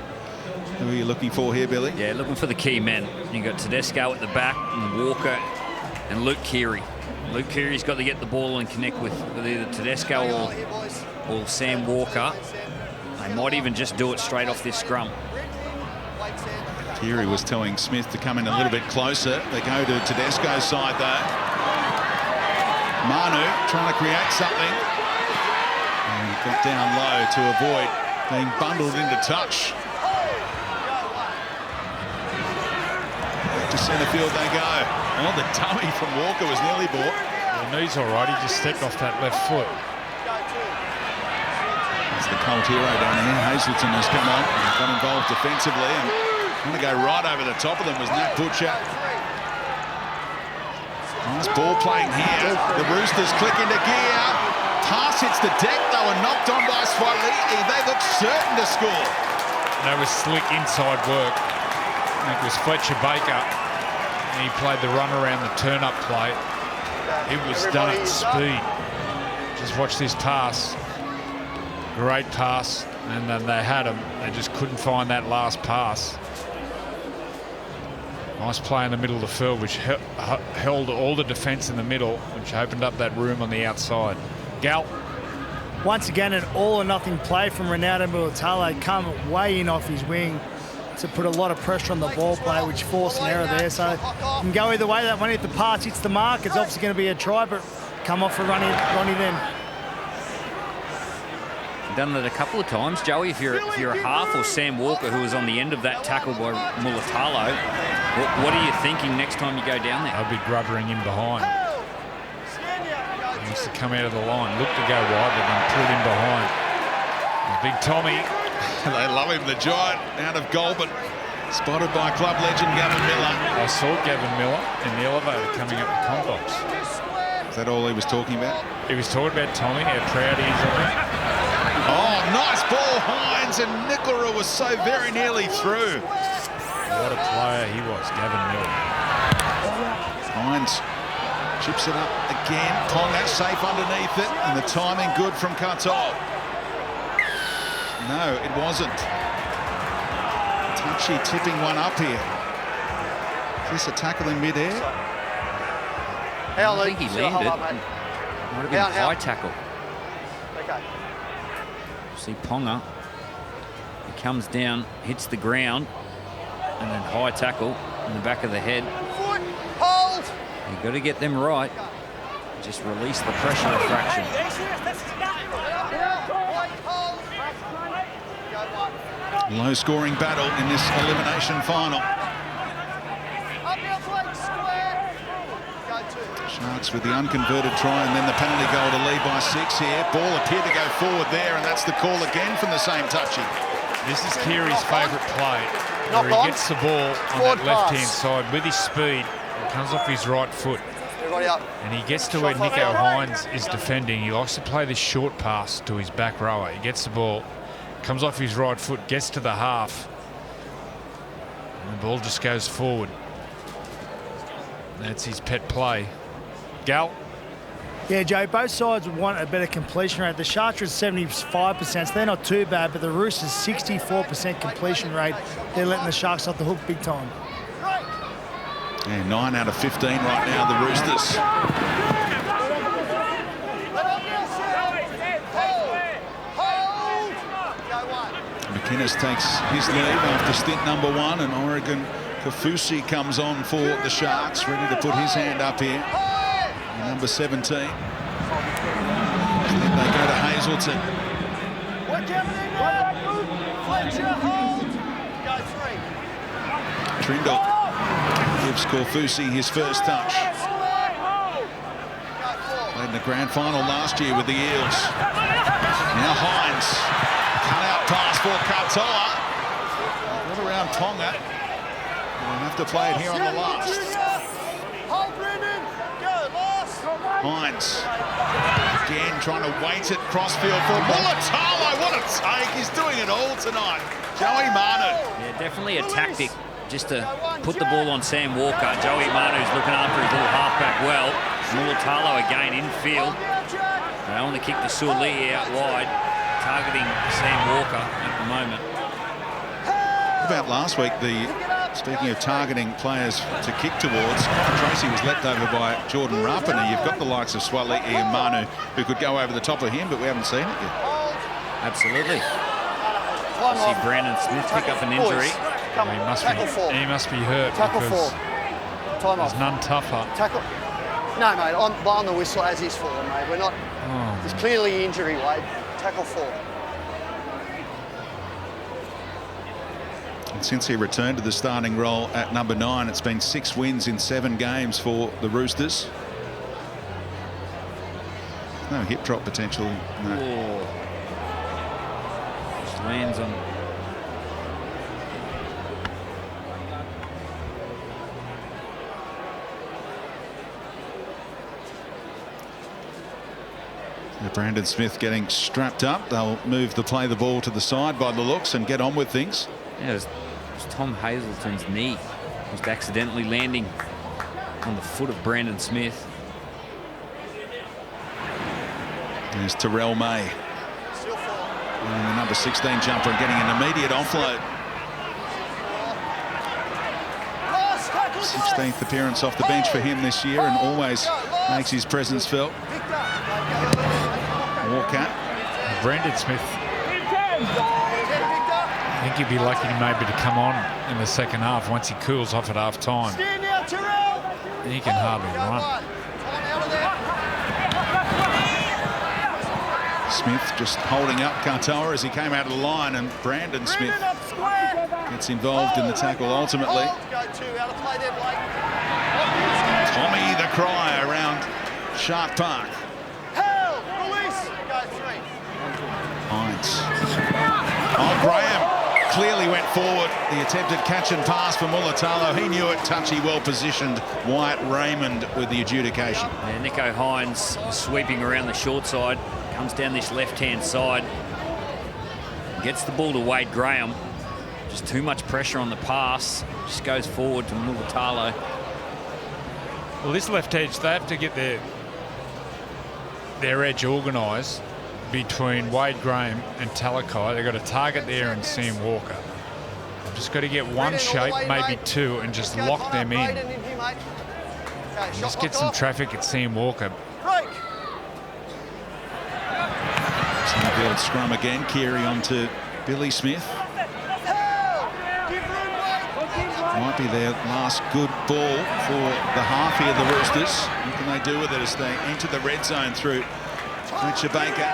Who are you looking for here, Billy? Yeah, looking for the key men. You've got Tedesco at the back, and Walker, and Luke Keary. Luke Keary's got to get the ball and connect with either Tedesco or Sam Walker. They might even just do it straight off this scrum. Keary was telling Smith to come in a little bit closer. They go to Tedesco's side, though. Manu trying to create something. And he got down low to avoid being bundled into touch. To centre field they go. Oh, the dummy from Walker was nearly bought. The knee's all right. He just stepped off that left foot. That's the cult hero down here. Hazelton has come on and got involved defensively. And going to go right over the top of them was Nat Butcher. Nice ball playing here. The Roosters click into gear. Pass hits the deck though and knocked on by Suoliti. They look certain to score. That was slick inside work. It was Fletcher Baker. And he played the run around the turn-up play. It was done at speed. Just watch this pass. Great pass. And then they had him. They just couldn't find that last pass. Nice play in the middle of the field, which held all the defence in the middle, which opened up that room on the outside. Gal. Once again, an all-or-nothing play from Ronaldo Mulatalo. Come way in off his wing to put a lot of pressure on the ball play, which forced an error there. So it can go either way. That one hit the pass, hits the mark. It's obviously going to be a try, but come off for Ronnie then. Done it a couple of times, Joey. If you're a half or Sam Walker, who was on the end of that tackle by Mulatalo, what are you thinking next time you go down there? I'll be grubbering him behind. He needs to come out of the line, look to go wide, but then put him behind. Big Tommy. They love him, the giant, out of Goulburn. Spotted by club legend Gavin Miller. I saw Gavin Miller in the elevator coming up the combox. Is that all he was talking about? He was talking about Tommy, how proud he is of him. Oh, nice ball, Hines, and Nicola was so very nearly through. What a player he was, Gavin Miller. Hines Chips it up again. Ponga safe underneath it, and the timing good from Katoa. No, it wasn't. Touchy tipping one up here. Is this a tackle in mid-air? I think he landed. Might have been a high tackle. Okay. See Ponga. He comes down, hits the ground, and then high tackle in the back of the head. Foot, hold. You've got to get them right. Just release the pressure a fraction. Low-scoring battle in this elimination final. Sharks with the unconverted try and then the penalty goal to lead by 6 here. Ball appeared to go forward there, and that's the call again from the same touchy. This is Keary's favourite play, where he gets the ball on that left-hand side with his speed. It comes off his right foot. And he gets to where Nico Hines is defending. He likes to play this short pass to his back rower. He gets the ball, comes off his right foot, gets to the half. And the ball just goes forward. That's his pet play. Gal? Yeah, Joe, both sides would want a better completion rate. The Sharks are at 75%, so they're not too bad, but the Roosters 64% completion rate. They're letting the Sharks off the hook big time. Yeah, 9 out of 15 right now, the Roosters. McInnes takes his lead after stint number 1, and Oregon Kafusi comes on for the Sharks, ready to put his hand up here. Number 17. Then they go to Hazelton. Trindle gives Kaufusi his first touch. Played in the grand final last year with the Eels. Now Hines. Cut out pass for Katoa. Got around Ponga. We'll have to play it here on the last. Hines again trying to wait it crossfield for Mulatalo. What a take! He's doing it all tonight. Joey Manu. Yeah, definitely a tactic just to put the ball on Sam Walker. Joey Manu's looking after his little halfback well. Mulatalo again infield. They want to kick the Suoli out wide, targeting Sam Walker at the moment. What about last week? Speaking of targeting players to kick towards, Tracy was leapt over by Jordan Ruppin, and you've got the likes of Swaliti and Manu who could go over the top of him, but we haven't seen it yet. Absolutely. I see Brandon Smith pick up an injury. He must be hurt because there's none tougher. Tackle. No, mate, I'm blowing the whistle as he's falling, mate. We're not. There's clearly injury, Wade. Tackle 4. And since he returned to the starting role at number 9, it's been 6 wins in 7 games for the Roosters. No hip drop potential. No. Just lands on. Brandon Smith getting strapped up. They'll move the ball to the side by the looks and get on with things. Yeah, it was Tom Hazelton's knee just accidentally landing on the foot of Brandon Smith. There's Terrell May. And the number 16 jumper and getting an immediate offload. 16th appearance off the bench for him this year and always makes his presence felt. Walker. Brandon Smith. I think he'd be lucky maybe to come on in the second half once he cools off at half time. He can hardly run. Smith just holding up Katoa as he came out of the line, and Brandon Smith gets involved in the tackle ultimately. Tommy the cry around Shark Park. Hines. Oh, Graham clearly went forward. The attempted catch and pass for Mulatalo. He knew it. Touchy, well positioned. Wyatt Raymond with the adjudication. Yeah, Nico Hines sweeping around the short side. Comes down this left-hand side. Gets the ball to Wade Graham. Just too much pressure on the pass. Just goes forward to Mulatalo. Well, this left edge, they have to get their edge organised between Wade Graham and Talakai. They've got a target there and Sam Walker. Just got to get one shape, maybe two, and just lock them in. Just get some traffic at Sam Walker. Field scrum again. Keary onto Billy Smith. Might be their last good ball for the half here, the Roosters. What can they do with it as they enter the red zone through Fletcher Baker?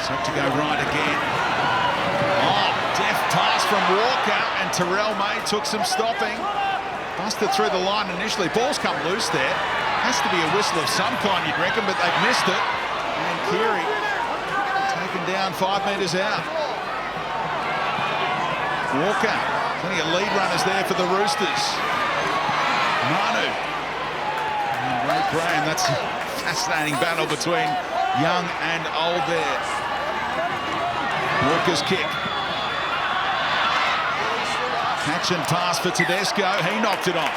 Set to go right again. Oh, deft pass from Walker, and Terrell May took some stopping. Busted through the line initially. Ball's come loose there. Has to be a whistle of some kind, you'd reckon, but they've missed it. And Keary taken down 5 metres out. Walker, plenty of lead runners there for the Roosters. Manu and Ray Graham. That's a fascinating battle between young and old there. Walker's kick. Catch and pass for Tedesco. He knocked it on.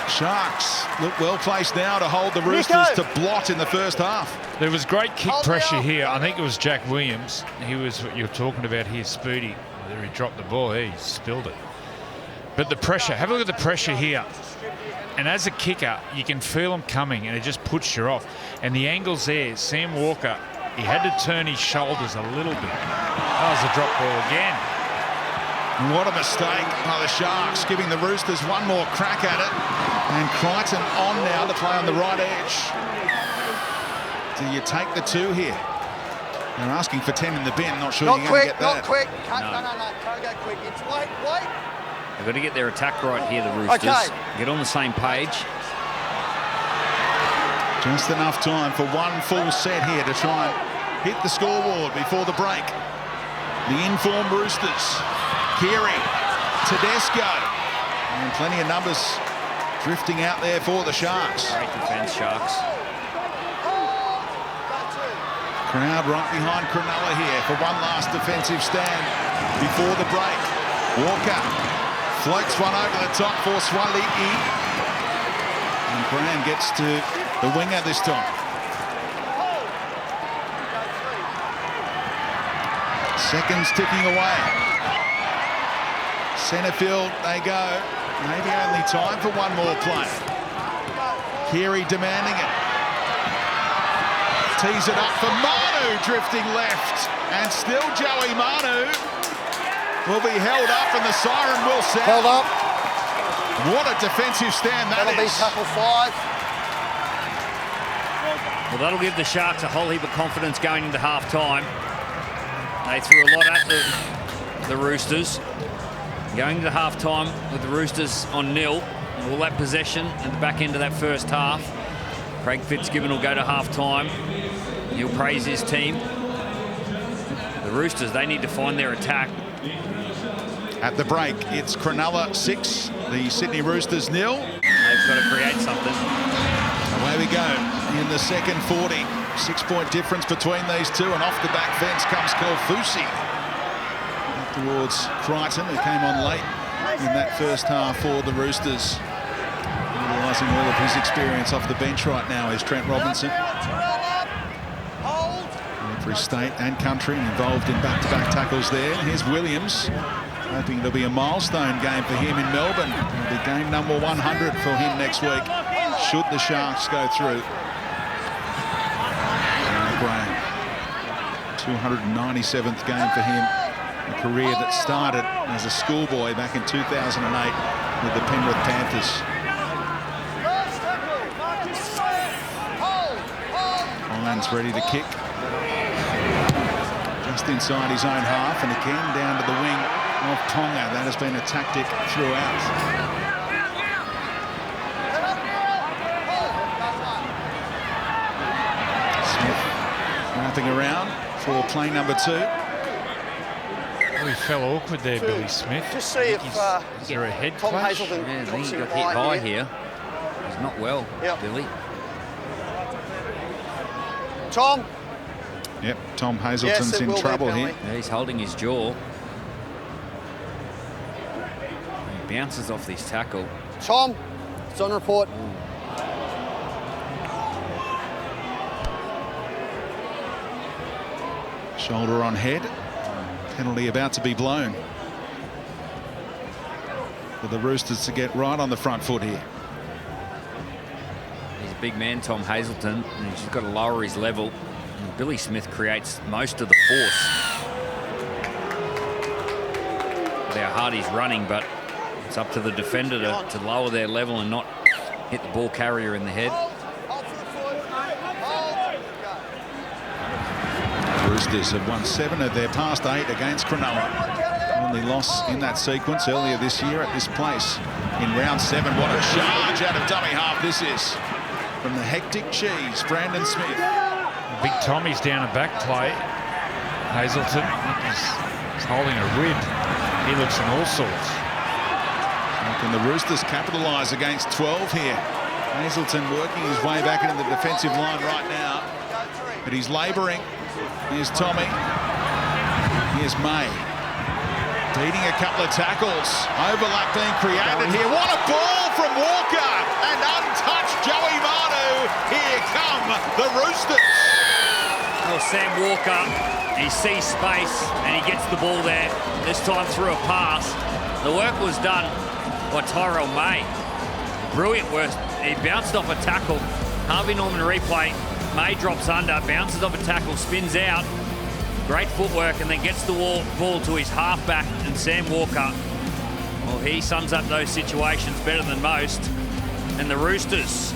Sharks look well placed now to hold the Roosters to blot in the first half. There was great kick pressure here. I think it was Jack Williams. He was what you're talking about here, Spoody. There he dropped the ball. He spilled it. But the pressure, have a look at the pressure here. And as a kicker, you can feel him coming and it just puts you off. And the angle's there. Sam Walker, he had to turn his shoulders a little bit. That was a drop ball again. What a mistake by the Sharks, giving the Roosters one more crack at it. And Crichton on now to play on the right edge. Do you take the 2 here? They're asking for 10 in the bin. Not sure you're going to get that. Not quick. No, can't go quick. It's wait. They've got to get their attack right here, the Roosters. Okay. Get on the same page. Just enough time for one full set here to try and hit the scoreboard before the break. The informed Roosters. Keary, Tedesco, and plenty of numbers drifting out there for the Sharks. Great defence, Sharks. Crowd right behind Cronulla here for one last defensive stand before the break. Walker floats one over the top for Swaliki. And Graham gets to the winger this time. Seconds ticking away. Centre field they go. Maybe only time for one more play. Keary demanding it. Tees it up for Manu, drifting left. And still Joey Manu will be held up and the siren will sound. Held up. What a defensive stand that That'll is. be tackle 5. Well, that'll give the Sharks a whole heap of confidence going into half-time. They threw a lot at the Roosters. Going into half-time with the Roosters on 0. All that possession at the back end of that first half. Craig Fitzgibbon will go to half-time. He'll praise his team. The Roosters, they need to find their attack. At the break, it's Cronulla 6, the Sydney Roosters 0. They've got to create something. Away we go in the second 40. 6-point difference between these two, and off the back fence comes Kofusi. Towards Crichton, who came on late in that first half for the Roosters. Utilising all of his experience off the bench right now is Trent Robinson. Every state and country involved in back-to-back tackles there. Here's Williams, hoping it'll be a milestone game for him in Melbourne. It'll be game number 100 for him next week, should the Sharks go through. Graham, 297th game for him. A career that started as a schoolboy back in 2008 with the Penrith Panthers. Hines ready to kick. Just inside his own half, and again down to the wing of Tonga. That has been a tactic throughout. Smith wrapping around for play number 2. Oh, he fell awkward there, Billy Smith. Just see if Is there a head Tom clash? Hazelton Yeah, I think he drops got him hit right high here. He's not well, Yep. Billy. Tom? Yep, Tom Hazelton's Yes, it in will be trouble penalty. here. Yeah, he's holding his jaw. Bounces off this tackle. Tom, it's on report. Shoulder on head. Penalty about to be blown for the Roosters to get right on the front foot here. He's a big man, Tom Hazelton, and he's just got to lower his level. And Billy Smith creates most of the force. With how hard he's running, but it's up to the defender to lower their level and not hit the ball carrier in the head. Roosters have won 7 of their past 8 against Cronulla. Only loss in that sequence earlier this year at this place in round 7. What a charge out of dummy half this is from the hectic cheese, Brandon Smith. Big Tommy's down a back play. Hazelton is holding a rib. He looks in all sorts. Can the Roosters capitalise against 12 here? Hazelton working his way back into the defensive line right now, but he's labouring. Here's Tommy. Here's May. Beating a couple of tackles. Overlap being created here. What a ball from Walker! And untouched Joey Manu. Here come the Roosters. Well, Sam Walker, he sees space and he gets the ball there. This time through a pass. The work was done by Tyrell May. Brilliant work. He bounced off a tackle. Harvey Norman replay. May drops under, bounces off a tackle, spins out. Great footwork, and then gets the ball to his halfback, and Sam Walker. Well, he sums up those situations better than most. And the Roosters,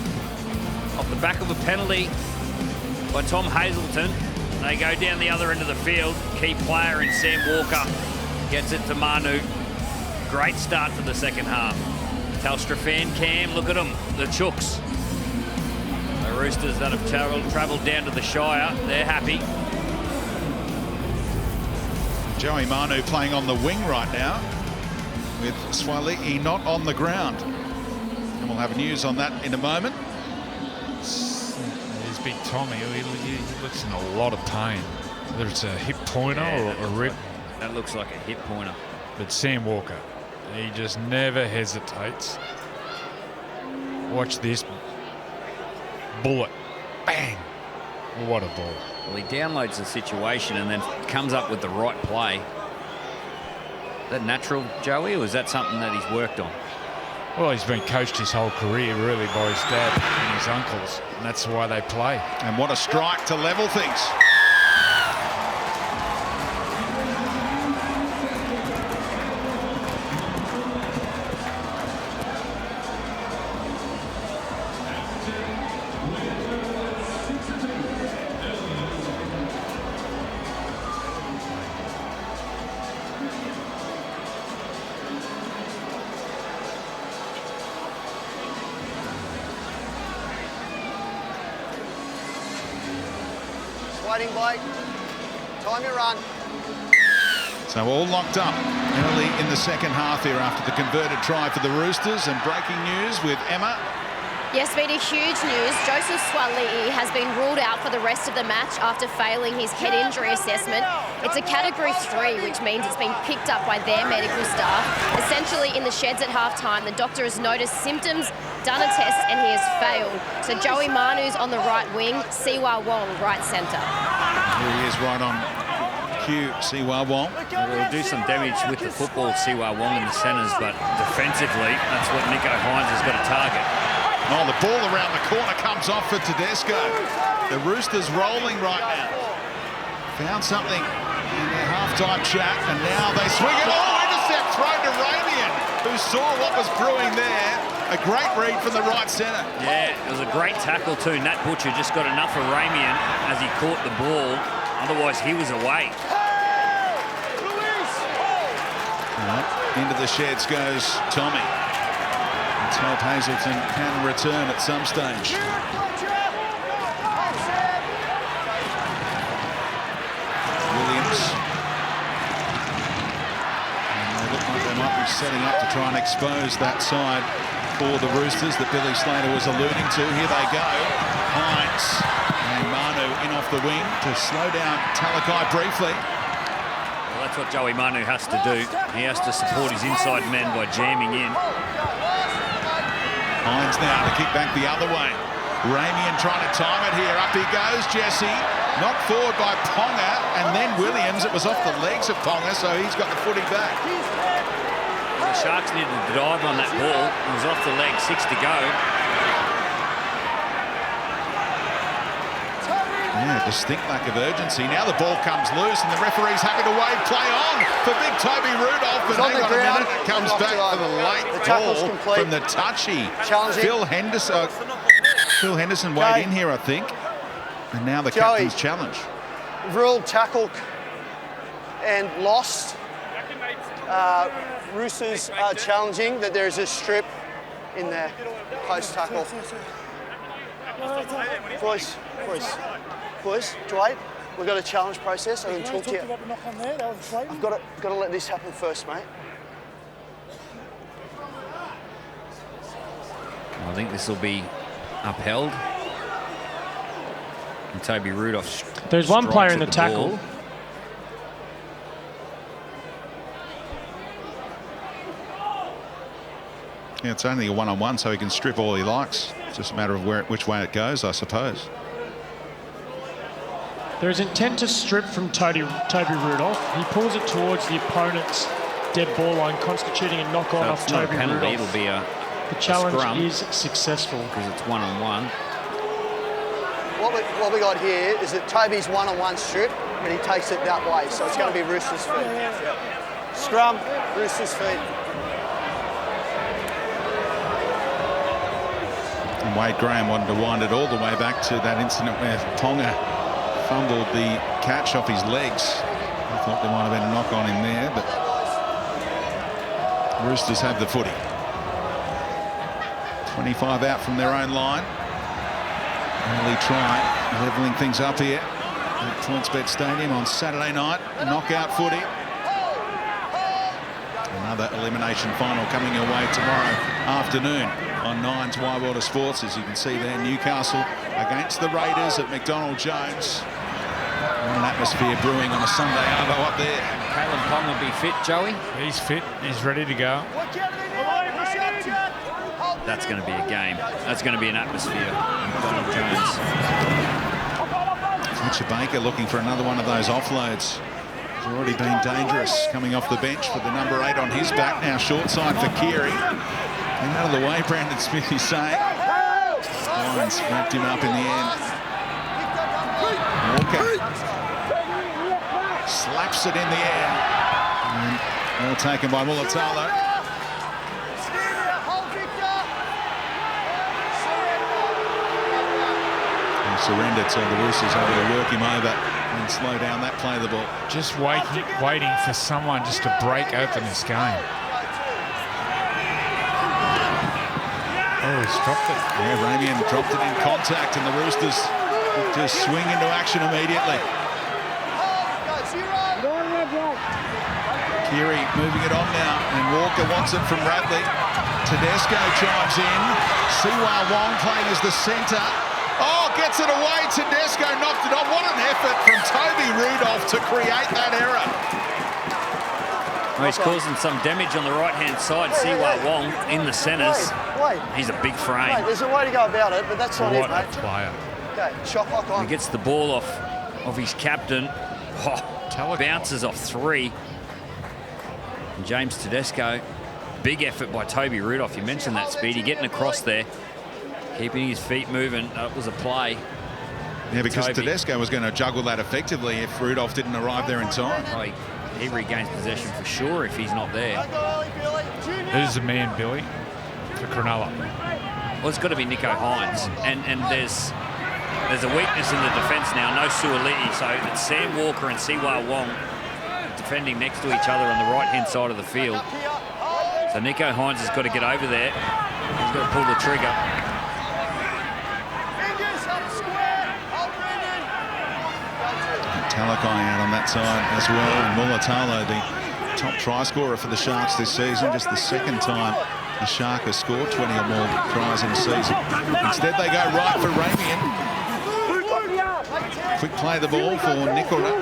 off the back of a penalty by Tom Hazelton, they go down the other end of the field. Key player in Sam Walker gets it to Manu. Great start to the second half. Telstra fan cam, look at them, the Chooks. The Roosters that have travelled down to the Shire, they're happy. Joey Manu playing on the wing right now with Swali'i not on the ground. And we'll have news on that in a moment. There's Big Tommy. He looks in a lot of pain. Whether it's a hip pointer or a rib. That looks like a hip pointer. But Sam Walker, he just never hesitates. Watch this. Bullet. Bang. What a ball. Well, he downloads the situation and then comes up with the right play. Is that natural, Joey, or is that something that he's worked on? Well, he's been coached his whole career, really, by his dad and his uncles, and that's why they play. And what a strike to level things. Waiting, Blake. Time your run. So all locked up early in the second half here after the converted try for the Roosters. And breaking news with Emma. Yes, Speedy, huge news. Joseph Swali'i has been ruled out for the rest of the match after failing his head injury assessment. It's a Category 3, which means it's been picked up by their medical staff. Essentially, in the sheds at halftime, the doctor has noticed symptoms, done a test, and he has failed. So Joey Manu's on the right wing, Siwa Wong right centre. Here he is right on cue, Siwa Wong. We'll do some damage with the football, Siwa Wong in the centres, but defensively, that's what Nico Hines has got to target. Oh, the ball around the corner comes off for Tedesco. The Roosters rolling right now. Found something in their halftime chat, and now they swing it. Oh, intercept thrown to Ramian, who saw what was brewing there. A great read from the right centre. Yeah, it was a great tackle too. Nat Butcher just got enough of Ramian as he caught the ball. Otherwise, he was away. Into the sheds goes Tommy. Let's hope Hazelton can return at some stage. Williams. And they look like they might be setting up to try and expose that side for the Roosters that Billy Slater was alluding to. Here they go. Hines and Manu in off the wing to slow down Talakai briefly. Well, That's what Joey Manu has to do. He has to support his inside men by jamming in. Hines now to kick back the other way. Ramian trying to time it here. Up he goes, Jesse. Knocked forward by Ponga, and then Williams. It was off the legs of Ponga, so he's got the footy back. The Sharks needed to dive on that ball. It was off the leg, 6 to go. Yeah, distinct lack of urgency. Now the ball comes loose, and the referee's happy to wave play on for big Toby Rudolph. But hang on a minute, it comes back for the late ball from the touchy. Phil Henderson weighed in here, I think. And now the captain's challenge. Ruled tackle and lost. Roosters are challenging that there is a strip in there post-tackle. Boys, Dwight, we've got a challenge process. I can talk to you. I've got to let this happen first, mate. I think this will be upheld. And Toby Rudolph. There's one player in the tackle. Ball. Yeah, it's only a one-on-one, so he can strip all he likes. It's just a matter of which way it goes, I suppose. There is intent to strip from Toby Rudolph. He pulls it towards the opponent's dead ball line, constituting a knock-on off Toby Rudolph. It'll be the challenge is successful. Because it's one-on-one. What we got here is that Toby's one-on-one strip, but he takes it that way, so it's going to be Roosters' feet. Scrum, Roosters' feet. And Wade Graham wanted to wind it all the way back to that incident where Ponga fumbled the catch off his legs. I thought there might have been a knock on him there, but Roosters have the footy. 25 out from their own line. Early try, levelling things up here at PointsBet Stadium on Saturday night. Knockout footy. Another elimination final coming your way tomorrow afternoon on Nine's Wywater Sports. As you can see there, Newcastle against the Raiders at McDonald Jones. What an atmosphere brewing on a Sunday arvo up there. Caleb Pong will be fit, Joey. He's fit. He's ready to go. That's going to be a game. That's going to be an atmosphere. McDonald Jones. Fletcher Baker looking for another one of those offloads. He's already been dangerous coming off the bench with the number 8 on his back. Now short side for Keary. And out of the way, Brandon Smith is saying. Lions wrapped him up in the end. Walker slaps it in the air. And well taken by Mulatalo. And surrendered, so the Roosters able to work him over and slow down that play of the ball. Just waiting for someone just to break open this game. Oh, he's dropped it. Yeah, Ramian dropped it in contact, and the Roosters just swing into action immediately. Keary moving it on now, and Walker wants it from Radley. Tedesco chimes in. Siwa Wong playing as the centre. Oh, gets it away. Tedesco knocked it on. What an effort from Toby Rudolph to create that error. Well, he's causing some damage on the right-hand side. Siwa Wong in the centres. He's a big frame. Mate, there's a way to go about it, but that's not it, mate. What a player. Okay, shot clock on. He gets the ball off his captain. Oh, bounces off 3. And James Tedesco. Big effort by Toby Rudolph. You mentioned that, Speedy, getting across there. Keeping his feet moving. That was a play. Yeah, because Tedesco was going to juggle that effectively if Rudolph didn't arrive there in time. Oh, he regains possession for sure if he's not there. Who's the man, Billy, for Cronulla? Well, it's got to be Nicho Hines. And there's a weakness in the defence now. No Suoliti, so it's Sam Walker and Siwa Wong defending next to each other on the right-hand side of the field. So Nicho Hines has got to get over there. He's got to pull the trigger. Talakai out on that side as well, and Mulatalo, the top try scorer for the Sharks this season, just the second time a Shark has scored 20 or more tries in a season. Instead they go right for Ramian. Quick play the ball for Nicola.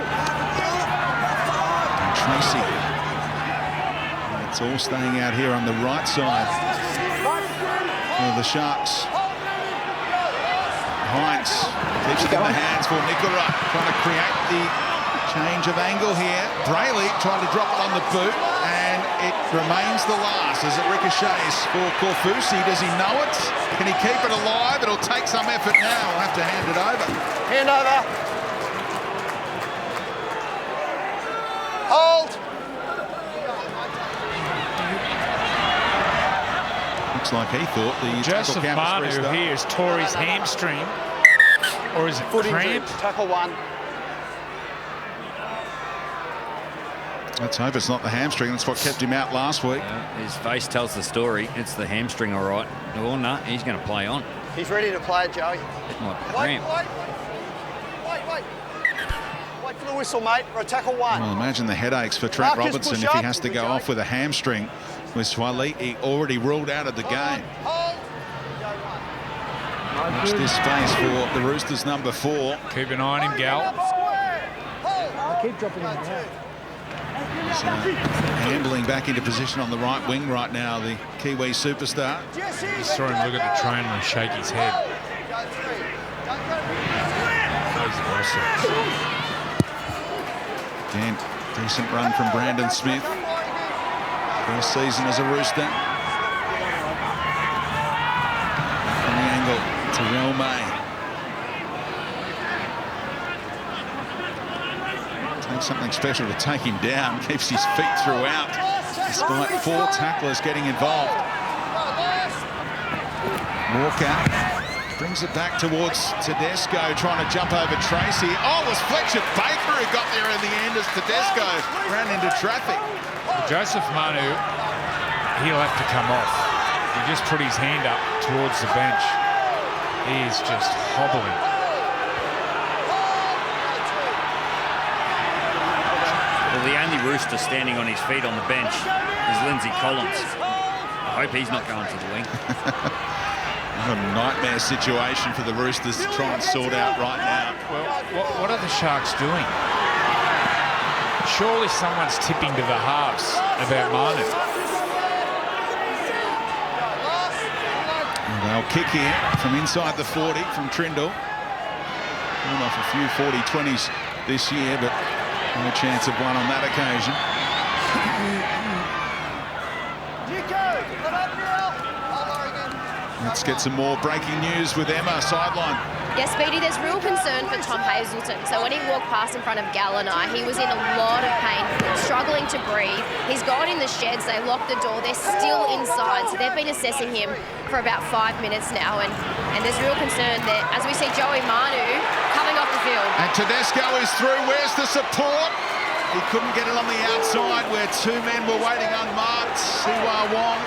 And Tracy. It's all staying out here on the right side for the Sharks. Hines keeps it in the hands for Nicola, trying to create the change of angle here. Brayley trying to drop it on the boot, and it remains the last as it ricochets for Corfusi. Does he know it? Can he keep it alive? It'll take some effort now. We'll have to hand it over. Hand over. Hold. Looks like he thought the Joseph tackle count was Manu here has tore his hamstring, or is it Foot cramp? injury. Tackle 1. Let's hope it's not the hamstring. That's what kept him out last week. His face tells the story. It's the hamstring, all right. Oh, no, he's going to play on. He's ready to play it, Joey. It might be cramp. Wait. Wait for the whistle, mate. Right, tackle 1. Well, imagine the headaches for Trent Marcus, Robertson push if he up. has to go off with a hamstring, with Swaliti already ruled out of the game. Hold. Watch this space for the Roosters, number 4. Keep an eye on him, Gal. I'll keep dropping him out. He's ambling back into position on the right wing right now, the Kiwi superstar. Just saw him look at the trainer and shake his head. Again, decent run from Brandon Smith. First season as a Rooster. On the angle, Terrell May. Takes something special to take him down. Keeps his feet throughout, despite 4 tacklers getting involved. Walker brings it back towards Tedesco, trying to jump over Tracy. Oh, it was Fletcher Baker who got there in the end as Tedesco ran into traffic. Joseph Manu, he'll have to come off. He just put his hand up towards the bench. He is just hobbling. Well, the only Rooster standing on his feet on the bench is Lindsay Collins. I hope he's not going to the wing. What a nightmare situation for the Roosters to try and sort out right now. Well, what are the Sharks doing? Surely someone's tipping to the halves about Manu. And they'll kick here from inside the 40 from Trindle. Pulled off a few 40-20s this year, but no chance of one on that occasion. Let's get some more breaking news with Emma sideline. Yes, Speedy, there's real concern for Tom Hazelton. So when he walked past in front of Gal and I, he was in a lot of pain, struggling to breathe. He's gone in the sheds, they locked the door, they're still inside. So they've been assessing him for about 5 minutes now, and there's real concern that as we see Joey Manu coming off the field. And Tedesco is through. Where's the support? He couldn't get it on the outside where 2 men were waiting unmarked. Siwa Wong.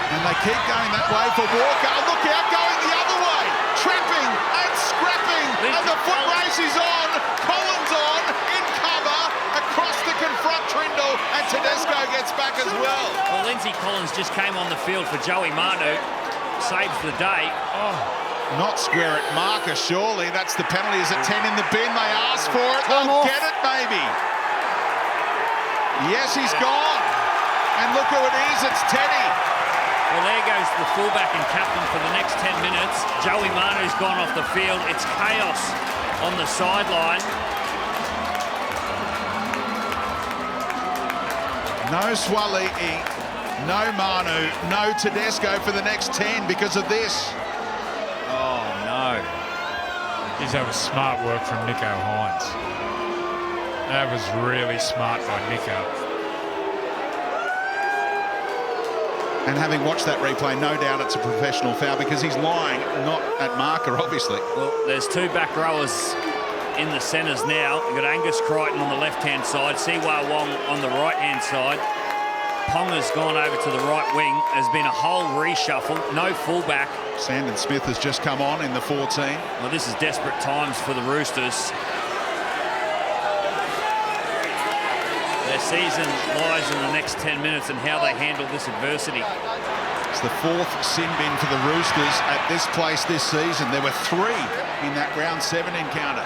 And they keep going that way for Walker. Look out, going the other way. Trapping and scrapping. And the foot race is on. Collins on, in cover, across to confront Trindle. And Tedesco gets back as well. Well, Lindsay Collins just came on the field for Joey Manu. Saves the day. Oh. Not square at marker, surely. That's the penalty. Is it 10 in the bin? They asked for it. They'll get it, maybe. Yes, he's gone. And look who it is. It's Teddy. Well, there goes the fullback and captain for the next 10 minutes. Joey Manu's gone off the field. It's chaos on the sideline. No Swaliti, no Manu, no Tedesco for the next 10 because of this. Oh, no. Geez, that was smart work from Nico Hines. That was really smart by Nico. And having watched that replay, no doubt it's a professional foul because he's lying, not at marker, obviously. Well, there's 2 back rowers in the centres now. You've got Angus Crichton on the left-hand side, Siwa Wong on the right-hand side. Ponga's gone over to the right wing. There's been a whole reshuffle, no fullback. Sandon Smith has just come on in the 14. Well, this is desperate times for the Roosters. Their season lies in the next 10 minutes and how they handle this adversity. It's the 4th sin bin for the Roosters at this place this season. There were 3 in that round 7 encounter.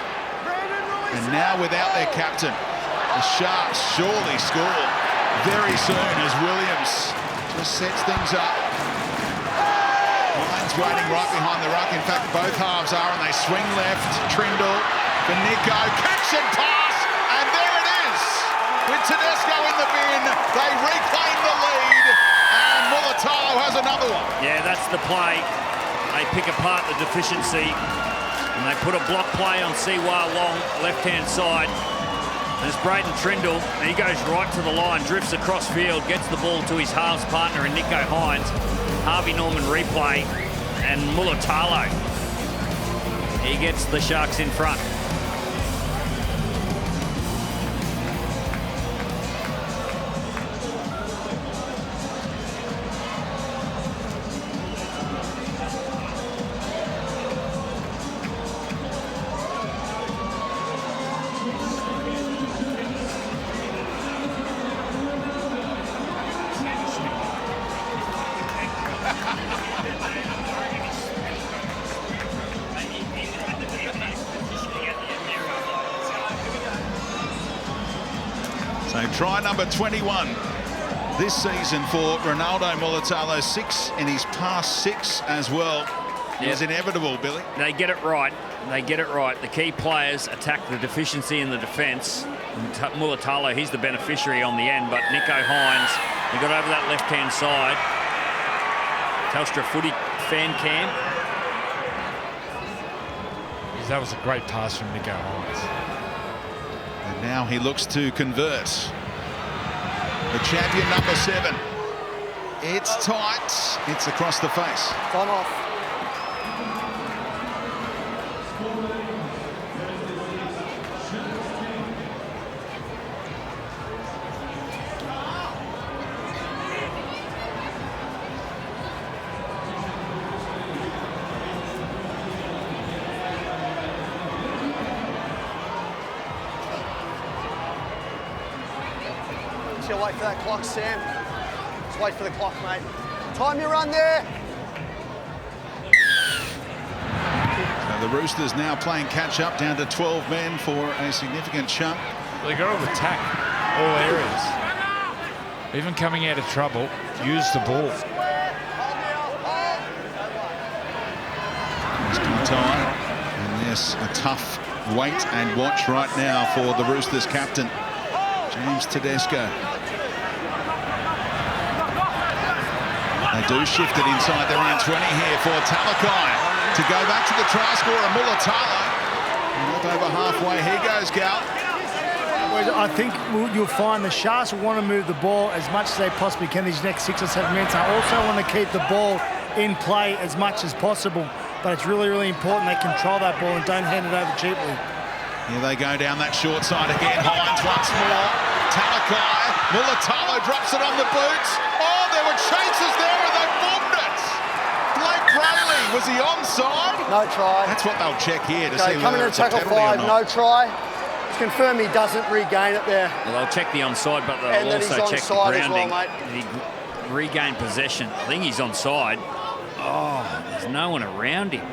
And now without their captain. The Sharks surely score very soon as Williams just sets things up. Lions waiting right behind the ruck. In fact, both halves are, and they swing left. Trindle for Nico. Catch and pass, and there it is. With Tedesco in the bin, they reclaim the lead, and Mulatalo has another one. Yeah, that's the play. They pick apart the deficiency, and they put a block play on Siwa Long, left-hand side. There's Braden Trindle, and he goes right to the line, drifts across field, gets the ball to his halves partner in Nico Hines. Harvey Norman replay, and Mulatalo, he gets the Sharks in front. So try number 21 this season for Ronaldo Mulatalo, 6 in his past 6 as well. It was inevitable, Billy. They get it right. They get it right. The key players attack the deficiency in the defence. Mulatalo, he's the beneficiary on the end, but Nico Hines, he got over that left-hand side. Telstra footy fan cam. That was a great pass from Nico Hines. And now he looks to convert. The champion, number 7. It's tight. It's across the face. Time off. Wait for that clock, Sam. Just wait for the clock, mate. Time your run there. So the Roosters now playing catch-up, down to 12 men for a significant chunk. They got to attack all areas. Even coming out of trouble, use the ball. Time. And yes, a tough wait and watch right now for the Roosters captain, James Tedesco. They do shift it inside their own 20 here for Talakai to go back to the try scorer, Mulatalo. Up over halfway, here goes Gal. I think you'll find the Sharks will want to move the ball as much as they possibly can these next 6 or 7 minutes. I also want to keep the ball in play as much as possible, but it's really, really important they control that ball and don't hand it over cheaply. Here they go down that short side again. Hines once more. Talakai. Mulatalo drops it on the boots. Oh, there were chases there and they bombed it. Blake Brayley, was he onside? No try. That's what they'll check here to Okay, see coming whether to it's a tackle penalty 5, or no not. try. To confirm he doesn't regain it there. Well, they'll check the onside, but And they'll that he's also check the onside as grounding. well, mate. Did he regain possession? I think he's onside. Oh, there's no one around him.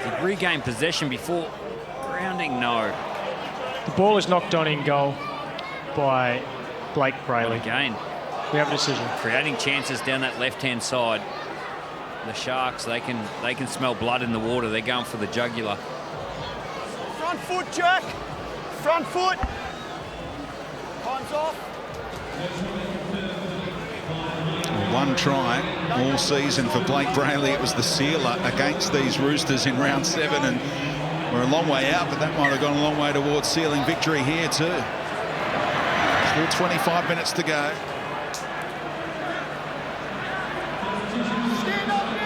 Did he regain possession before grounding? No. The ball is knocked on in goal by Blake Brayley. But again, we have a decision. Creating chances down that left-hand side. The Sharks, they can smell blood in the water. They're going for the jugular. Front foot, Jack. Front foot. Time's off. One try all season for Blake Brayley. It was the sealer against these Roosters in round 7, and we're a long way out, but that might have gone a long way towards sealing victory here too. Still 25 minutes to go.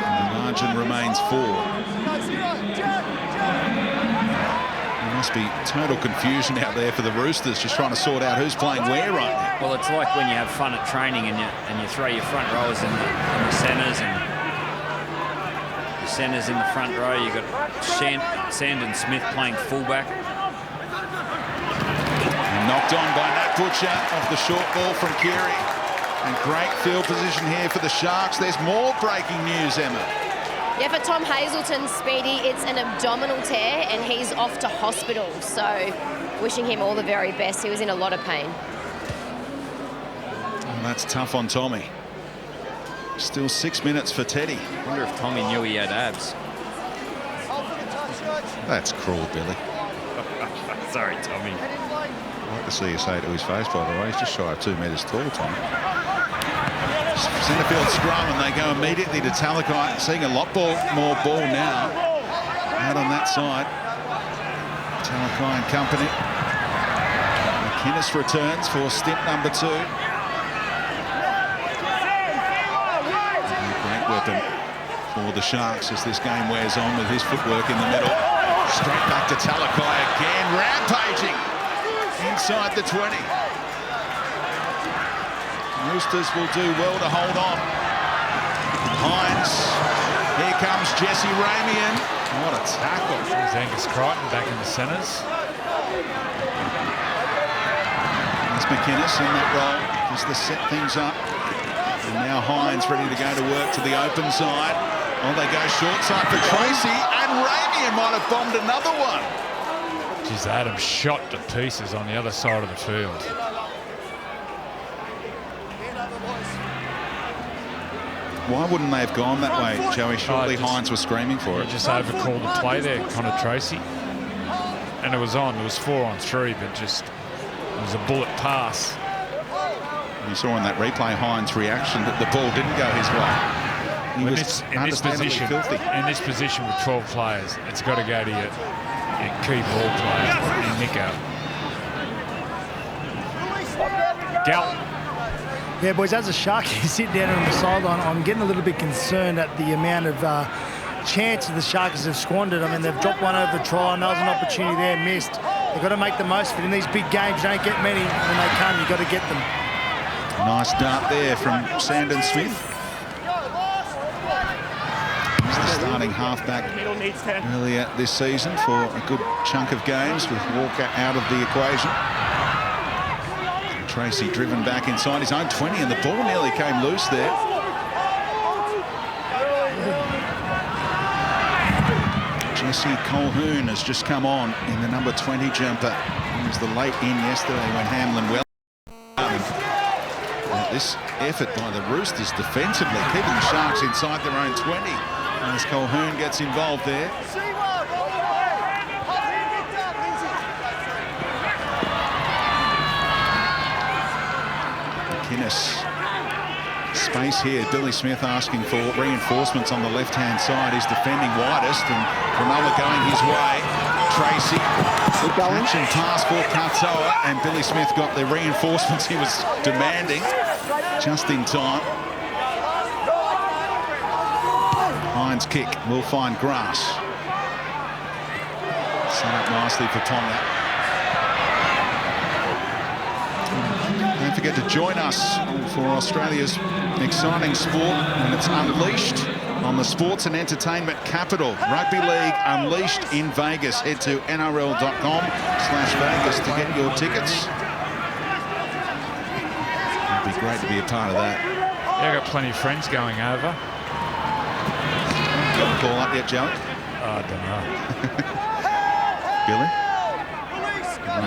And the margin remains 4. There must be total confusion out there for the Roosters, just trying to sort out who's playing where right now. Well, it's like when you have fun at training and you throw your front rowers in the centres, and the centres in the front row. You've got Sandon Smith playing fullback. And knocked on by Nat Butcher off the short ball from Keary. And great field position here for the Sharks. There's more breaking news, Emma. Yeah, for Tom Hazelton, Speedy, it's an abdominal tear and he's off to hospital. So wishing him all the very best. He was in a lot of pain. And that's tough on Tommy. Still 6 minutes for Teddy. I wonder if Tommy knew he had abs. That's cruel, Billy. Sorry, Tommy. I'd like to see you say it to his face, by the way. He's just shy of 2 metres tall, Tommy. Centre field scrum, and they go immediately to Talakai. Seeing a lot more ball now out on that side. Talakai and company. McInnes returns for stint number 2. Great weapon for the Sharks as this game wears on with his footwork in the middle. Straight back to Talakai again, rampaging inside the 20. Roosters will do well to hold on. Hines, here comes Jesse Ramian. What a tackle. There's Angus Crichton back in the centres. There's McInnes in that role just to set things up. And now Hines ready to go to work to the open side. Oh, they go short side for Tracy, and Ramian might have bombed another one. Jeez, Adam shot to pieces on the other side of the field. Why wouldn't they have gone that way, Joey? Surely Hines was screaming for it. He just overcalled the play there, Connor Tracy. And it was on. It was 4 on 3, but just it was a bullet pass. You saw in that replay Hines' reaction that the ball didn't go his way. He was understandably filthy. In this position with 12 players, it's got to go to your key ball player in Nico. Gal. Yeah, boys, as a Shark, you sit down on the sideline. I'm getting a little bit concerned at the amount of chances the Sharks have squandered. I mean, they've dropped one over the try, and there was an opportunity there missed. They've got to make the most of it. In these big games, you don't get many. When they come, you've got to get them. Nice dart there from Sandon Smith. He's the starting halfback earlier this season for a good chunk of games with Walker out of the equation. Tracy driven back inside his own 20, and the ball nearly came loose there. Jesse Colquhoun has just come on in the number 20 jumper. He was the late in yesterday when Hamlin well. This effort by the Roosters defensively, keeping the Sharks inside their own 20. As Colquhoun gets involved there. McInnes. Space here. Billy Smith asking for reinforcements on the left-hand side. He's defending widest, and Cronulla going his way. Tracy, catch and pass for Katoa, and Billy Smith got the reinforcements he was demanding just in time. Hines' kick will find grass. Set up nicely for Tonga. Don't forget to join us for Australia's exciting sport when it's unleashed on the sports and entertainment capital. Rugby League Unleashed in Vegas. Head to nrl.com/Vegas to get your tickets. It'd be great to be a part of that. Yeah, I've got plenty of friends going over. Got the call up yet, Joey? I don't know. Billy?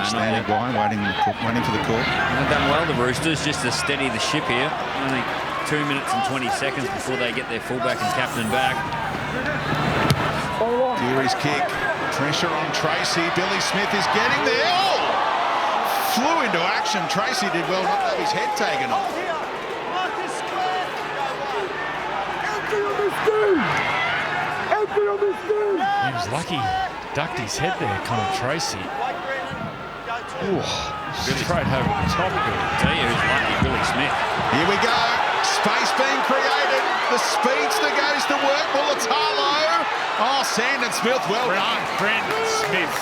Standing by, waiting for the call. They've done well, the Roosters, just to steady the ship here. Only 2 minutes and 20 seconds before they get their fullback and captain back. Geary's kick. Pressure on Tracy. Billy Smith is getting there. Oh! Flew into action. Tracy did well not to have his head taken off. He was lucky. Ducked his head there, Connor Tracy. Ooh, straight over the top of it. I'll tell you who's lucky, Billy Smith. Here we go. Space being created. The speedster goes to work. Mulatalo. Oh, Sandon Smith, well done. Brandon Smith.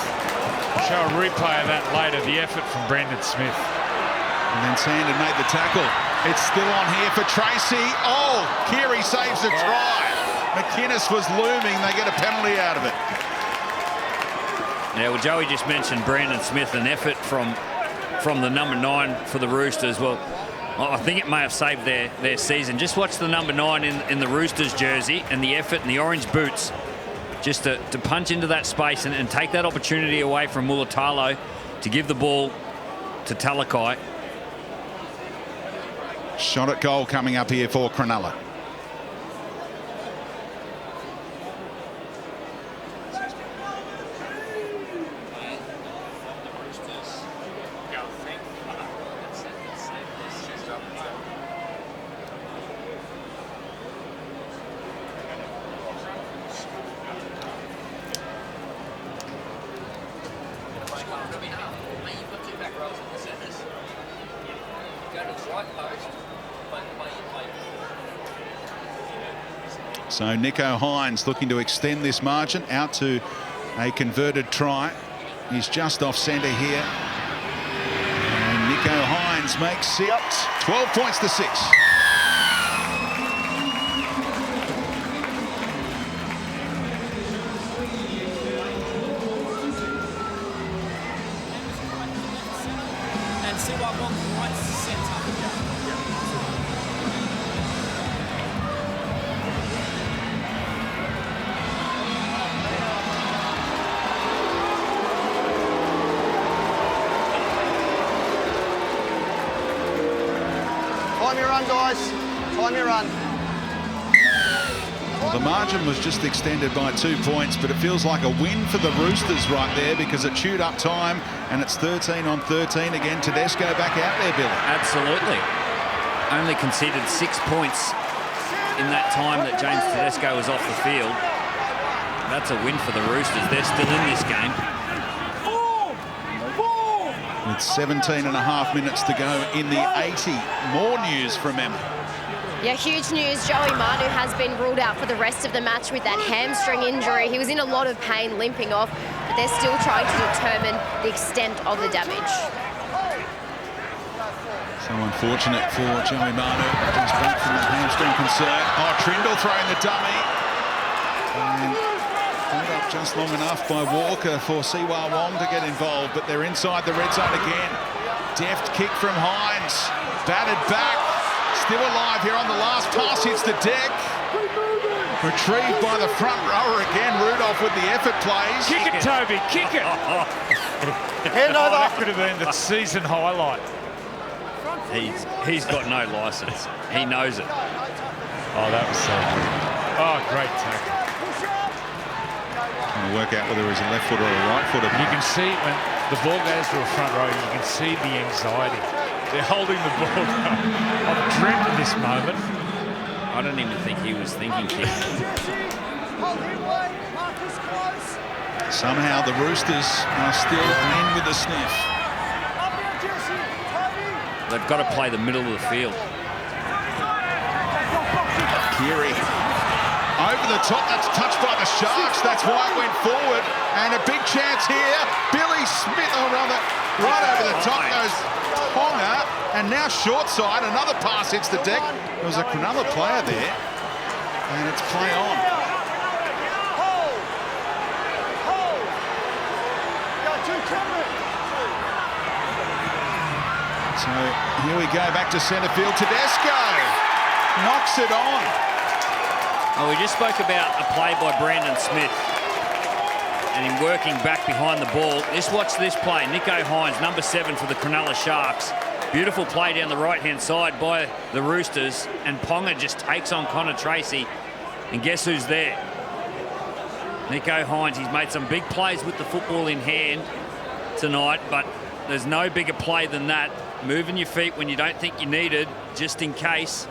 Show a replay of that later. The effort from Brandon Smith. And then Sandon made the tackle. It's still on here for Tracy. Oh, Keary saves the try. McInnes was looming. They get a penalty out of it. Yeah, well, Joey just mentioned Brandon Smith, an effort from the number 9 for the Roosters. Well, I think it may have saved their season. Just watch the number 9 in the Roosters jersey and the effort and the orange boots just to punch into that space and take that opportunity away from Mulatalo. to give the ball to Talakai. Shot at goal coming up here for Cronulla. So Nicho Hines looking to extend this margin out to a converted try. He's just off centre here. And Nicho Hines makes it 12 points to 6. Time your run, guys. Time your run. Well, the margin was just extended by 2 points, but it feels like a win for the Roosters right there because it chewed up time, and it's 13 on 13 again. Tedesco back out there, Billy. Absolutely. Only conceded 6 points in that time that James Tedesco was off the field. That's a win for the Roosters. They're still in this game. With 17 and a half minutes to go in the 80. More news from Emma. Yeah, huge news. Joey Manu has been ruled out for the rest of the match with that hamstring injury. He was in a lot of pain, limping off, but they're still trying to determine the extent of the damage. So unfortunate for Joey Manu. He's back from the hamstring concern. Oh, Trindle throwing the dummy. And held up just long enough by Walker for Siwa Wong to get involved, but they're inside the red zone again. Deft kick from Hines. Batted back. Still alive here on the last pass. Hits the deck. Retrieved by the front rower again. Rudolph with the effort plays. Kick it, Toby. Kick it. Hand over. That could have been the season highlight. He's got no licence. He knows it. Oh, that was so good. Oh, great tackle. Trying to work out whether he's a left footer or a right footer. You can see when the ball goes to a front row, you can see the anxiety. They're holding the ball. I've dreamt of this moment. I don't even think he was thinking kick. Somehow the Roosters are still in with the sniff. They've got to play the middle of the field. Keary over the top. That's touched by the Sharks. That's why it went forward. And a big chance here. Billy Smith, or rather, right over the top goes Ponga. And now short side. Another pass hits the deck. There was a Cronulla player there. And it's play on. So here we go, back to centre field. Tedesco knocks it on. Oh, we just spoke about a play by Brandon Smith and him working back behind the ball. Just watch this play. Nicho Hines, number 7 for the Cronulla Sharks. Beautiful play down the right-hand side by the Roosters, and Ponga just takes on Connor Tracy. And guess who's there? Nicho Hines. He's made some big plays with the football in hand tonight, but there's no bigger play than that. Moving your feet when you don't think you needed, just in case.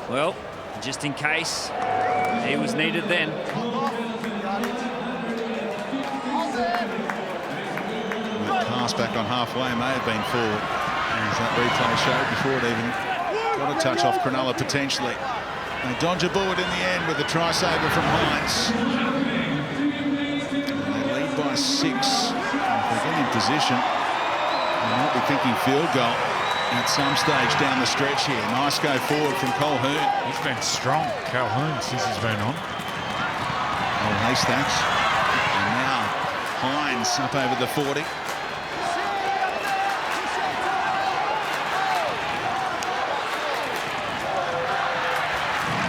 Well, just in case he was needed then. The pass back on halfway may have been forward, as that replay showed before it even got a touch off Cronulla potentially. They dodge a bullet in the end with the try saver from Hines. And they lead by 6. If they get in position, they might be thinking field goal at some stage down the stretch here. Nice go forward from Colquhoun. He's been strong, Calhoun, since he's been on. Oh, Haystacks. And now Hines up over the 40.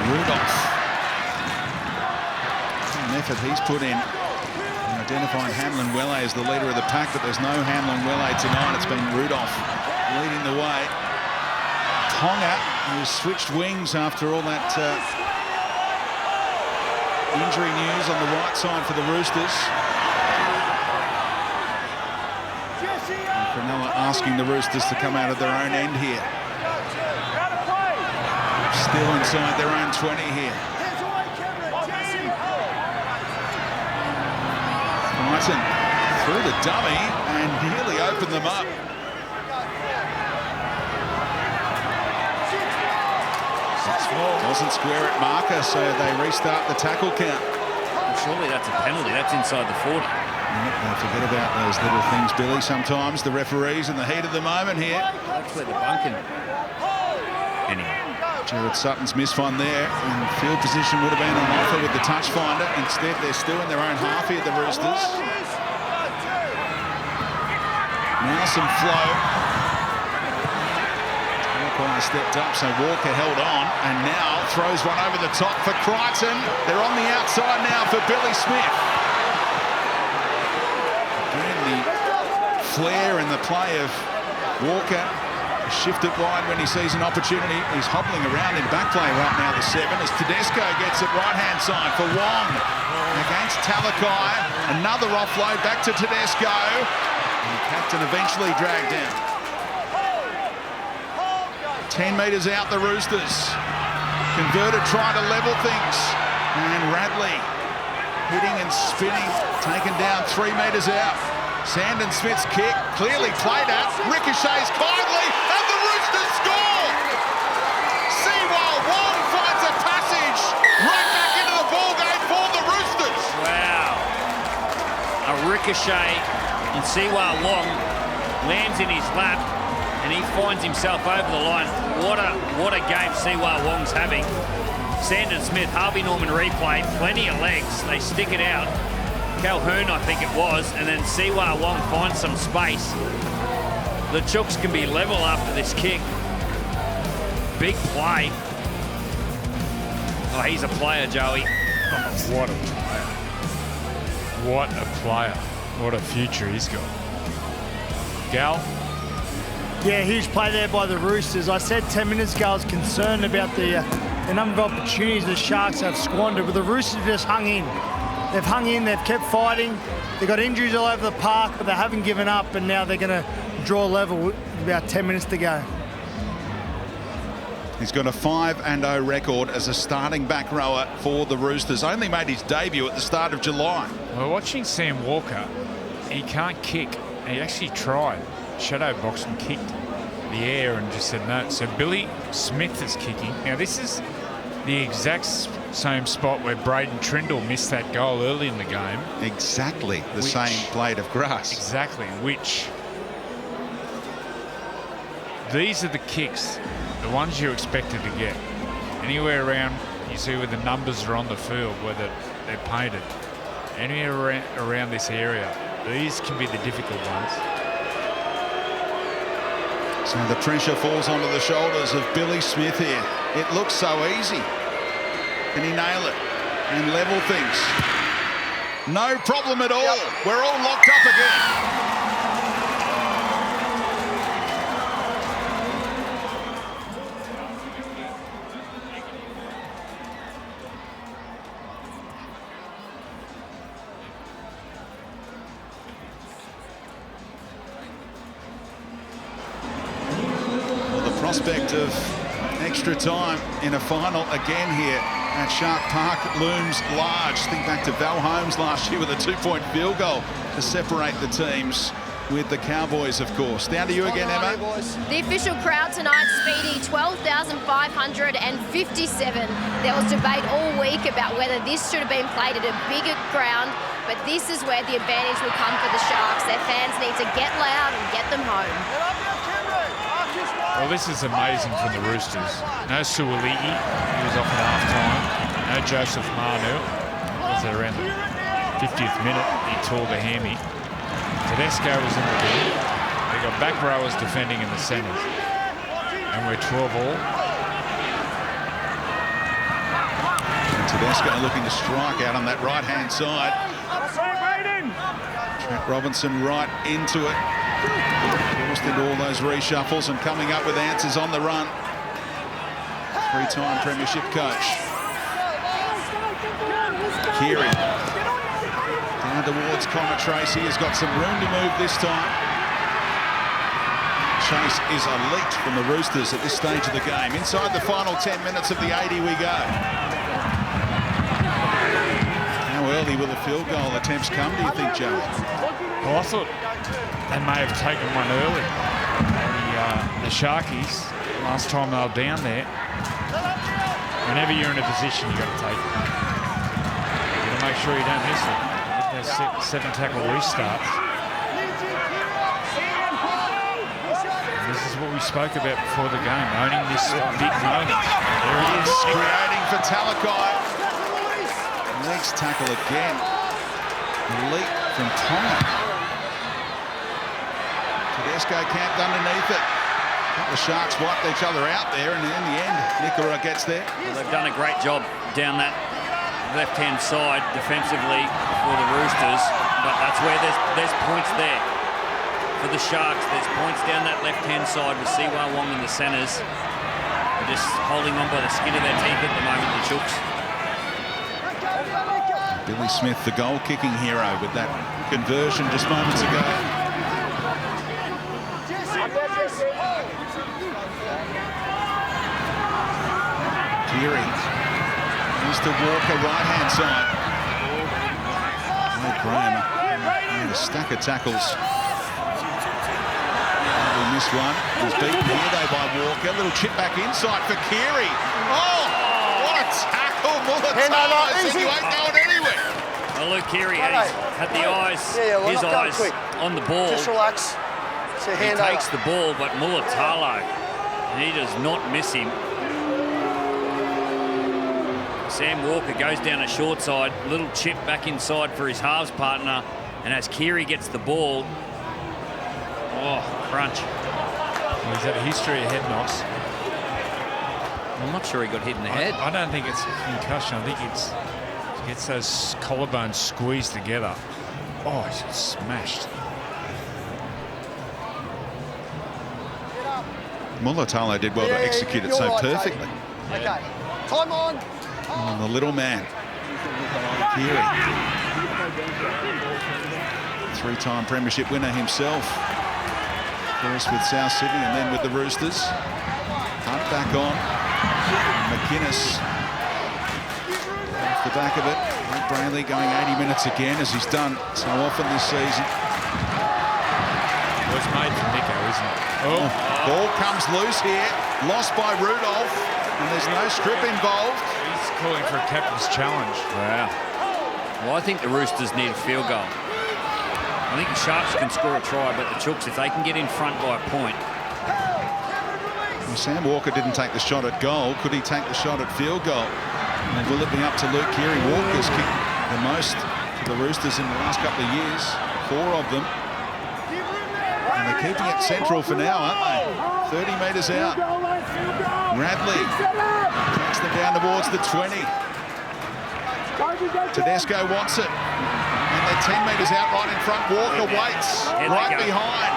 Rudolph. An effort he's put in. And a identifying Hanlon-Welle as the leader of the pack, but there's no Hanlon-Welle tonight. It's been Rudolph leading the way. Tonga, who's switched wings after all that injury news on the right side for the Roosters. And Cronulla asking the Roosters to come out of their own end here. Still inside their own 20 here. Martin through the dummy and nearly opened them up. Doesn't square at marker, so they restart the tackle count. Well, surely that's a penalty. That's inside the 40. Don't forget about those little things, Billy. Sometimes the referees in the heat of the moment here. That's where the bunking. Anyway. Jared Sutton's missed one there, and field position would have been on offer with the touch finder. Instead, they're still in their own half here, the Roosters. Now some flow. Walker stepped up, so Walker held on, and now throws one over the top for Crichton. They're on the outside now for Billy Smith. Again, the flair and the play of Walker. Shifted wide when he sees an opportunity. He's hobbling around in back play right now, the 7, as Tedesco gets it right-hand side for Wong. Against Talakai. Another offload back to Tedesco. And the captain eventually dragged down. 10 metres out, the Roosters. Converted, try to level things. And Radley hitting and spinning, taken down 3 metres out. Sandon Smith's kick, clearly played at, ricochets kindly, and the Roosters score! Siwa Wong finds a passage right back into the ballgame for the Roosters! Wow. A ricochet, and Siwa Wong lands in his lap, and he finds himself over the line. What a game Siwa Wong's having. Sandon Smith, Harvey Norman replay, plenty of legs, they stick it out. Calhoun, I think it was, and then Siwa Wong finds some space. The Chooks can be level after this kick. Big play. Oh, he's a player, Joey. Oh, what a player. What a player. What a future he's got. Gal? Yeah, huge play there by the Roosters. I said 10 minutes ago I was concerned about the number of opportunities the Sharks have squandered, but the Roosters just hung in. They've hung in, they've kept fighting. They've got injuries all over the park, but they haven't given up, and now they're going to draw level with about 10 minutes to go. He's got a 5-0 record as a starting back rower for the Roosters. Only made his debut at the start of July. Well, watching Sam Walker, he can't kick. He actually tried. Shadow box and kicked the air and just said no. So Billy Smith is kicking. Now, this is the exact same spot where Braden Trindle missed that goal early in the game. Exactly the same blade of grass. Exactly, which these are the kicks, the ones you expected to get. Anywhere around, you see where the numbers are on the field, where they're painted. Anywhere around this area, these can be the difficult ones. So the pressure falls onto the shoulders of Billy Smith here. It looks so easy. Can he nail it and level things? No problem at all. We're all locked up again. Well, the prospect of extra time in a final again here at Shark Park looms large. Think back to Val Holmes last year with a 2-point field goal to separate the teams with the Cowboys, of course. Down to you again, Emma. The official crowd tonight, Speedy, 12,557. There was debate all week about whether this should have been played at a bigger ground, but this is where the advantage will come for the Sharks. Their fans need to get loud and get them home. Well, this is amazing from the Roosters. No Suoligi, he was off at half-time. No Joseph Manu. Was it around the 50th minute? He tore the hammy. Tedesco was in the game. They got back rowers defending in the centres. And we're 12 all. And Tedesco looking to strike out on that right-hand side. Trent Robinson right into it. Forced into all those reshuffles and coming up with answers on the run. Three-time premiership coach. Keary. Down towards Connor Tracy. Has got some room to move this time. Chase is elite from the Roosters at this stage of the game. Inside the final 10 minutes of the 80 we go. How early will the field goal attempts come, do you think, Joe? Well, I thought they may have taken one early. The Sharkies, last time they were down there. Whenever you're in a position, you've got to take it. You've got to make sure you don't miss it. Get those 7 tackle restarts. And this is what we spoke about before the game, owning this big moment. There it is. Creating for Talakai. Next tackle again. Elite from Tonga. Tedesco camped underneath it. The Sharks wiped each other out there, and in the end, Nicola gets there. Well, they've done a great job down that left-hand side defensively for the Roosters, but that's where there's points there. For the Sharks, there's points down that left-hand side with Siwa Wong in the centres. They're just holding on by the skin of their teeth at the moment, the Chooks. Billy Smith, the goal-kicking hero, with that conversion just moments ago. Keary. Mr. Walker, right-hand side. Mike Graham made a stack of tackles. We missed one. Was beaten here, though, by Walker. Little chip back inside for Keary. Oh, what a tackle. Mulatalo said you ain't going anywhere. Well, Luke Keary had the eyes, his eyes on the ball. Just relax. He takes the ball, but Mulatalo, he does not miss him. Sam Walker goes down a short side, little chip back inside for his halves partner, and as Keary gets the ball, oh, crunch. Well, he's had a history of head knocks. I'm not sure he got hit in the head. I don't think it's a concussion. I think he gets those collarbones squeezed together. Oh, he's smashed. Mulatalo did well to execute it so perfectly. Okay, time on. Oh, the little man. Keary. Three-time premiership winner himself. First with South Sydney and then with the Roosters. Hunt back on. McInnes off the back of it. Mike Brayley going 80 minutes again, as he's done so often this season. Well, it's made for Nico, isn't it? Oh. Ball comes loose here. Lost by Rudolph. And there's no strip involved. He's calling for a captain's challenge. Wow. Well, I think the Roosters need a field goal. I think the Sharks can score a try, but the Chooks, if they can get in front by a point. Well, Sam Walker didn't take the shot at goal. Could he take the shot at field goal? And will it be up to Luke Keary? Walker's kicked the most for the Roosters in the last couple of years. 4 of them. And they're keeping it central for now, aren't they? 30 metres out. Radley takes them down towards the 20. Tedesco wants it. And they're 10 metres out right in front. Walker waits right behind.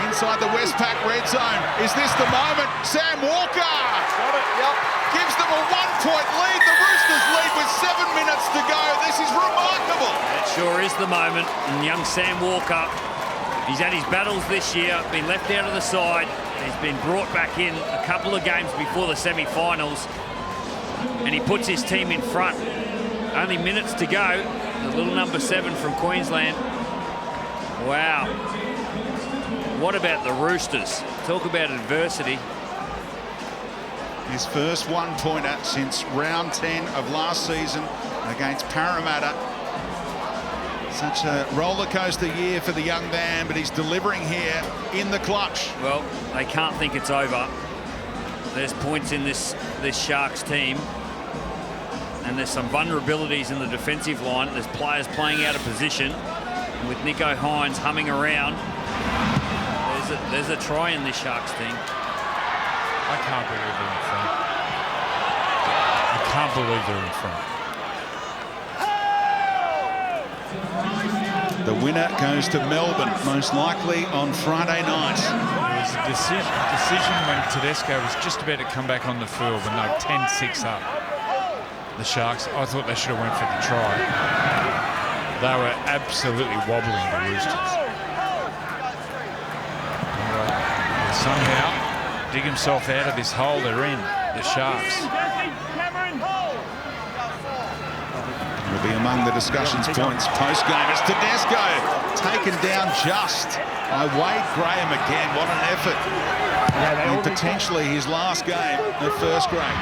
Inside the Westpac red zone. Is this the moment? Sam Walker! Got it. Yep. Gives them a 1-point lead. The Roosters lead with 7 minutes to go. This is remarkable. It sure is the moment. And young Sam Walker, he's had his battles this year, been left out of the side. He's been brought back in a couple of games before the semi-finals, and he puts his team in front. Only minutes to go. The little number 7 from Queensland. Wow. What about the Roosters? Talk about adversity. His first 1-pointer since round 10 of last season against Parramatta. Such a rollercoaster year for the young man, but he's delivering here in the clutch. Well, they can't think it's over. There's points in this Sharks team, and there's some vulnerabilities in the defensive line. There's players playing out of position, and with Nico Hines humming around, there's a try in this Sharks team. I can't believe they're in front. I can't believe they're in front. The winner goes to Melbourne, most likely on Friday night. It was a decision when Tedesco was just about to come back on the field when they were 10-6 up. The Sharks, I thought they should have went for the try. They were absolutely wobbling, the Roosters. They somehow dig himself out of this hole they're in, the Sharks. Will be among the discussions points post-game. It's Tedesco taken down just by Wade Graham again. What an effort. And potentially his last game of first grade.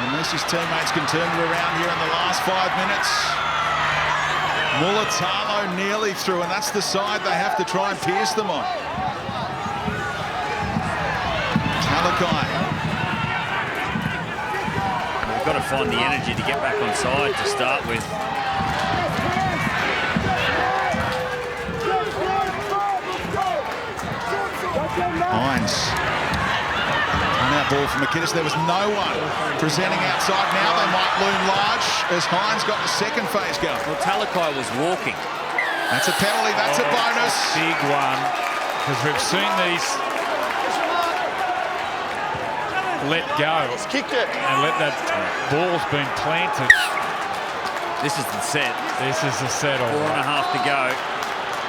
Unless his teammates can turn it around here in the last 5 minutes. Mulatalo nearly through, and that's the side they have to try and pierce them on. Talakai. They've got to find the energy to get back on side to start with. Hines. Now ball from McInnes. There was no one presenting outside. Now they might loom large as Hines got the second phase going. Well, Talakai was walking. That's a penalty. That's a bonus. Big one, because we've seen these let go. He's kicked it. And let that ball's been planted. This is the set. This is the set. 4.5 to go.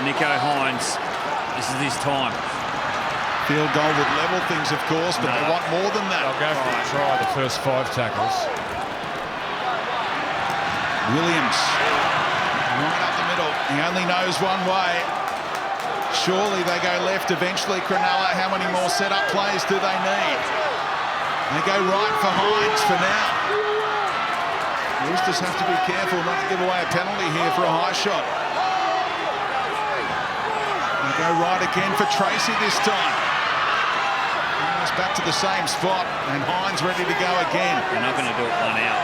Nico Hines. This is his time. Field goal would level things, of course, but they want more than that. They'll go for the try, the first 5 tackles. Williams, right up the middle. He only knows one way. Surely they go left eventually. Cronulla, how many more set-up plays do they need? They go right for Hines for now. Roosters have to be careful not to give away a penalty here for a high shot. They go right again for Tracy this time. It's back to the same spot, and Hines ready to go again. They're not going to do it one out.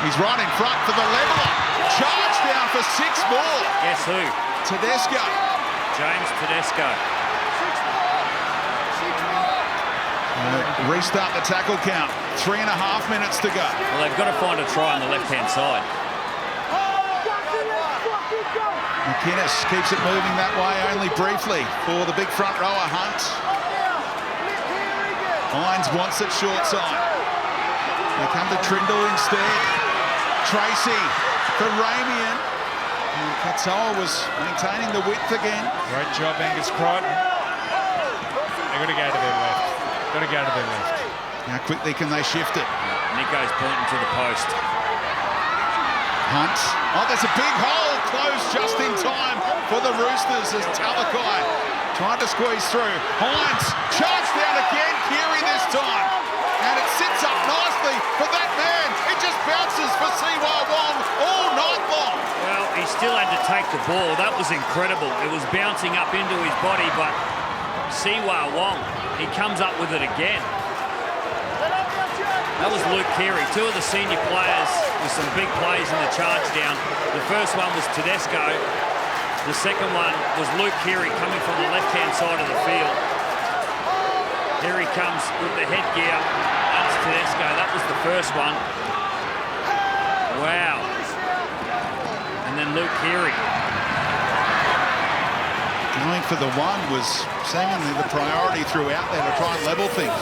He's right in front for the leveller. Charge down for 6 more. Guess who? Tedesco. James Tedesco. Restart the tackle count. 3.5 minutes to go. Well, they've got to find a try on the left-hand side. McInnes keeps it moving that way only briefly for the big front rower, Hunt. Hines wants it short side. They come to Trindle instead. Tracy for Ramian. And Katoa was maintaining the width again. Great job, Angus Crichton. They've got to go to their left. Got to go to their left. How quickly can they shift it? Nico's pointing to the post. Hunt. Oh, there's a big hole. Closed just in time for the Roosters as Talakai tried to squeeze through. Hines charged down again. Keary this time. And it sits up nicely for that man. It just bounces for Siwa Wong all night long. Well, he still had to take the ball. That was incredible. It was bouncing up into his body, but Siwa Wong, he comes up with it again. That was Luke Keary, 2 of the senior players with some big plays in the charge down. The first one was Tedesco. The second one was Luke Keary coming from the left-hand side of the field. Here he comes with the headgear. That's Tedesco. That was the first one. Wow. And then Luke Keary. Going for the one was seemingly the priority throughout there to try and level things.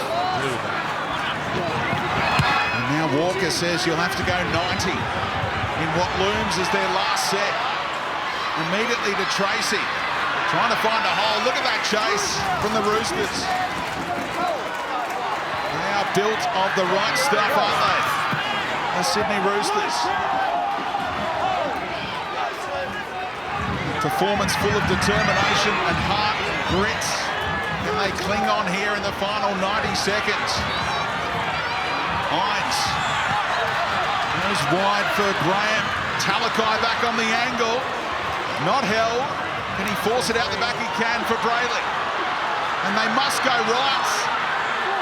And now Walker says you'll have to go 90 in what looms as their last set. Immediately to Tracy, trying to find a hole. Look at that chase from the Roosters. They are built of the right stuff, aren't they? The Sydney Roosters. Performance full of determination and heart and grit. And they cling on here in the final 90 seconds. Hines goes wide for Graham. Talakai back on the angle. Not held. Can he force it out the back? He can for Brayley. And they must go right.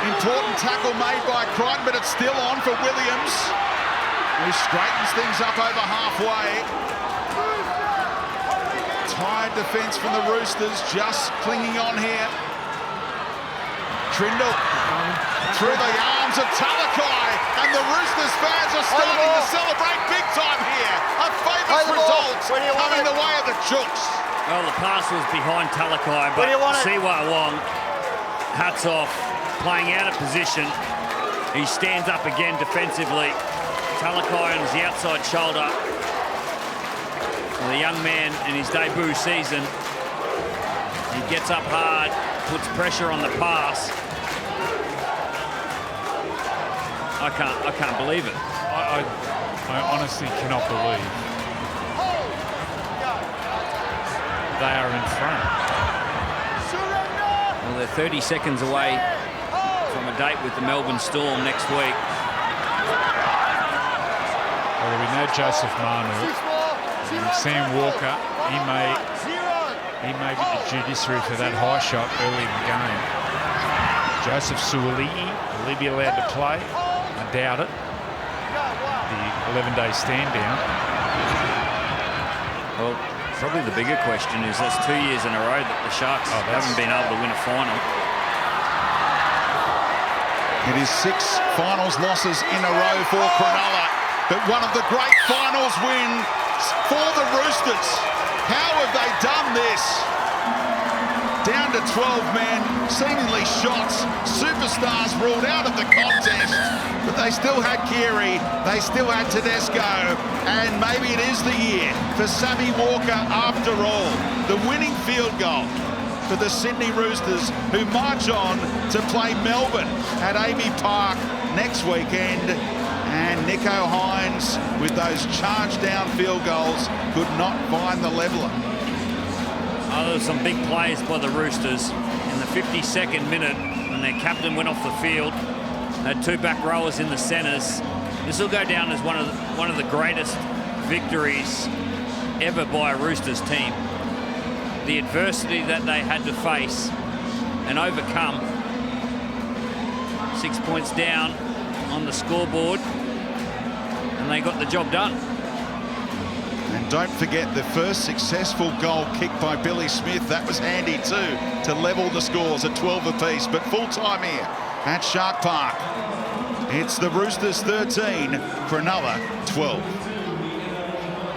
Important tackle made by Crichton, but it's still on for Williams, who straightens things up over halfway. Tired defence from the Roosters, just clinging on here. Trindle through the arms of Talakai. And the Roosters fans are starting to celebrate big time here. A famous result coming the way of the Chooks. Well, the pass was behind Talakai, but Siwa Wong, hats off, playing out of position. He stands up again defensively. Talakai on the outside shoulder. The young man in his debut season. He gets up hard, puts pressure on the pass. I can't believe it. I honestly cannot believe they are in front. Well, they're 30 seconds away from a date with the Melbourne Storm next week. Well, there'll be no Joseph Manu. Sam Walker, he may be the judiciary for that high shot early in the game. Joseph Suoli'i, will he be allowed to play? I doubt it. The 11-day stand down. Well, probably the bigger question is that's 2 years in a row that the Sharks haven't been able to win a final. It is 6 finals losses in a row for Cronulla, but one of the great finals wins for the Roosters. How have they done this? Down to 12 men, seemingly shots, superstars ruled out of the contest, but they still had Keary, they still had Tedesco, and maybe it is the year for Sammy Walker after all. The winning field goal for the Sydney Roosters, who march on to play Melbourne at Amy Park next weekend. And Nico Hines, with those charged down field goals, could not find the leveller. Oh, there were some big plays by the Roosters in the 52nd minute when their captain went off the field. They had 2 back rowers in the centres. This will go down as one of the greatest victories ever by a Roosters team. The adversity that they had to face and overcome. 6 points down on the scoreboard, and they got the job done. And don't forget the first successful goal kicked by Billy Smith. That was handy too, to level the scores at 12 apiece. But full time here at Shark Park. It's the Roosters 13, Cronulla 12.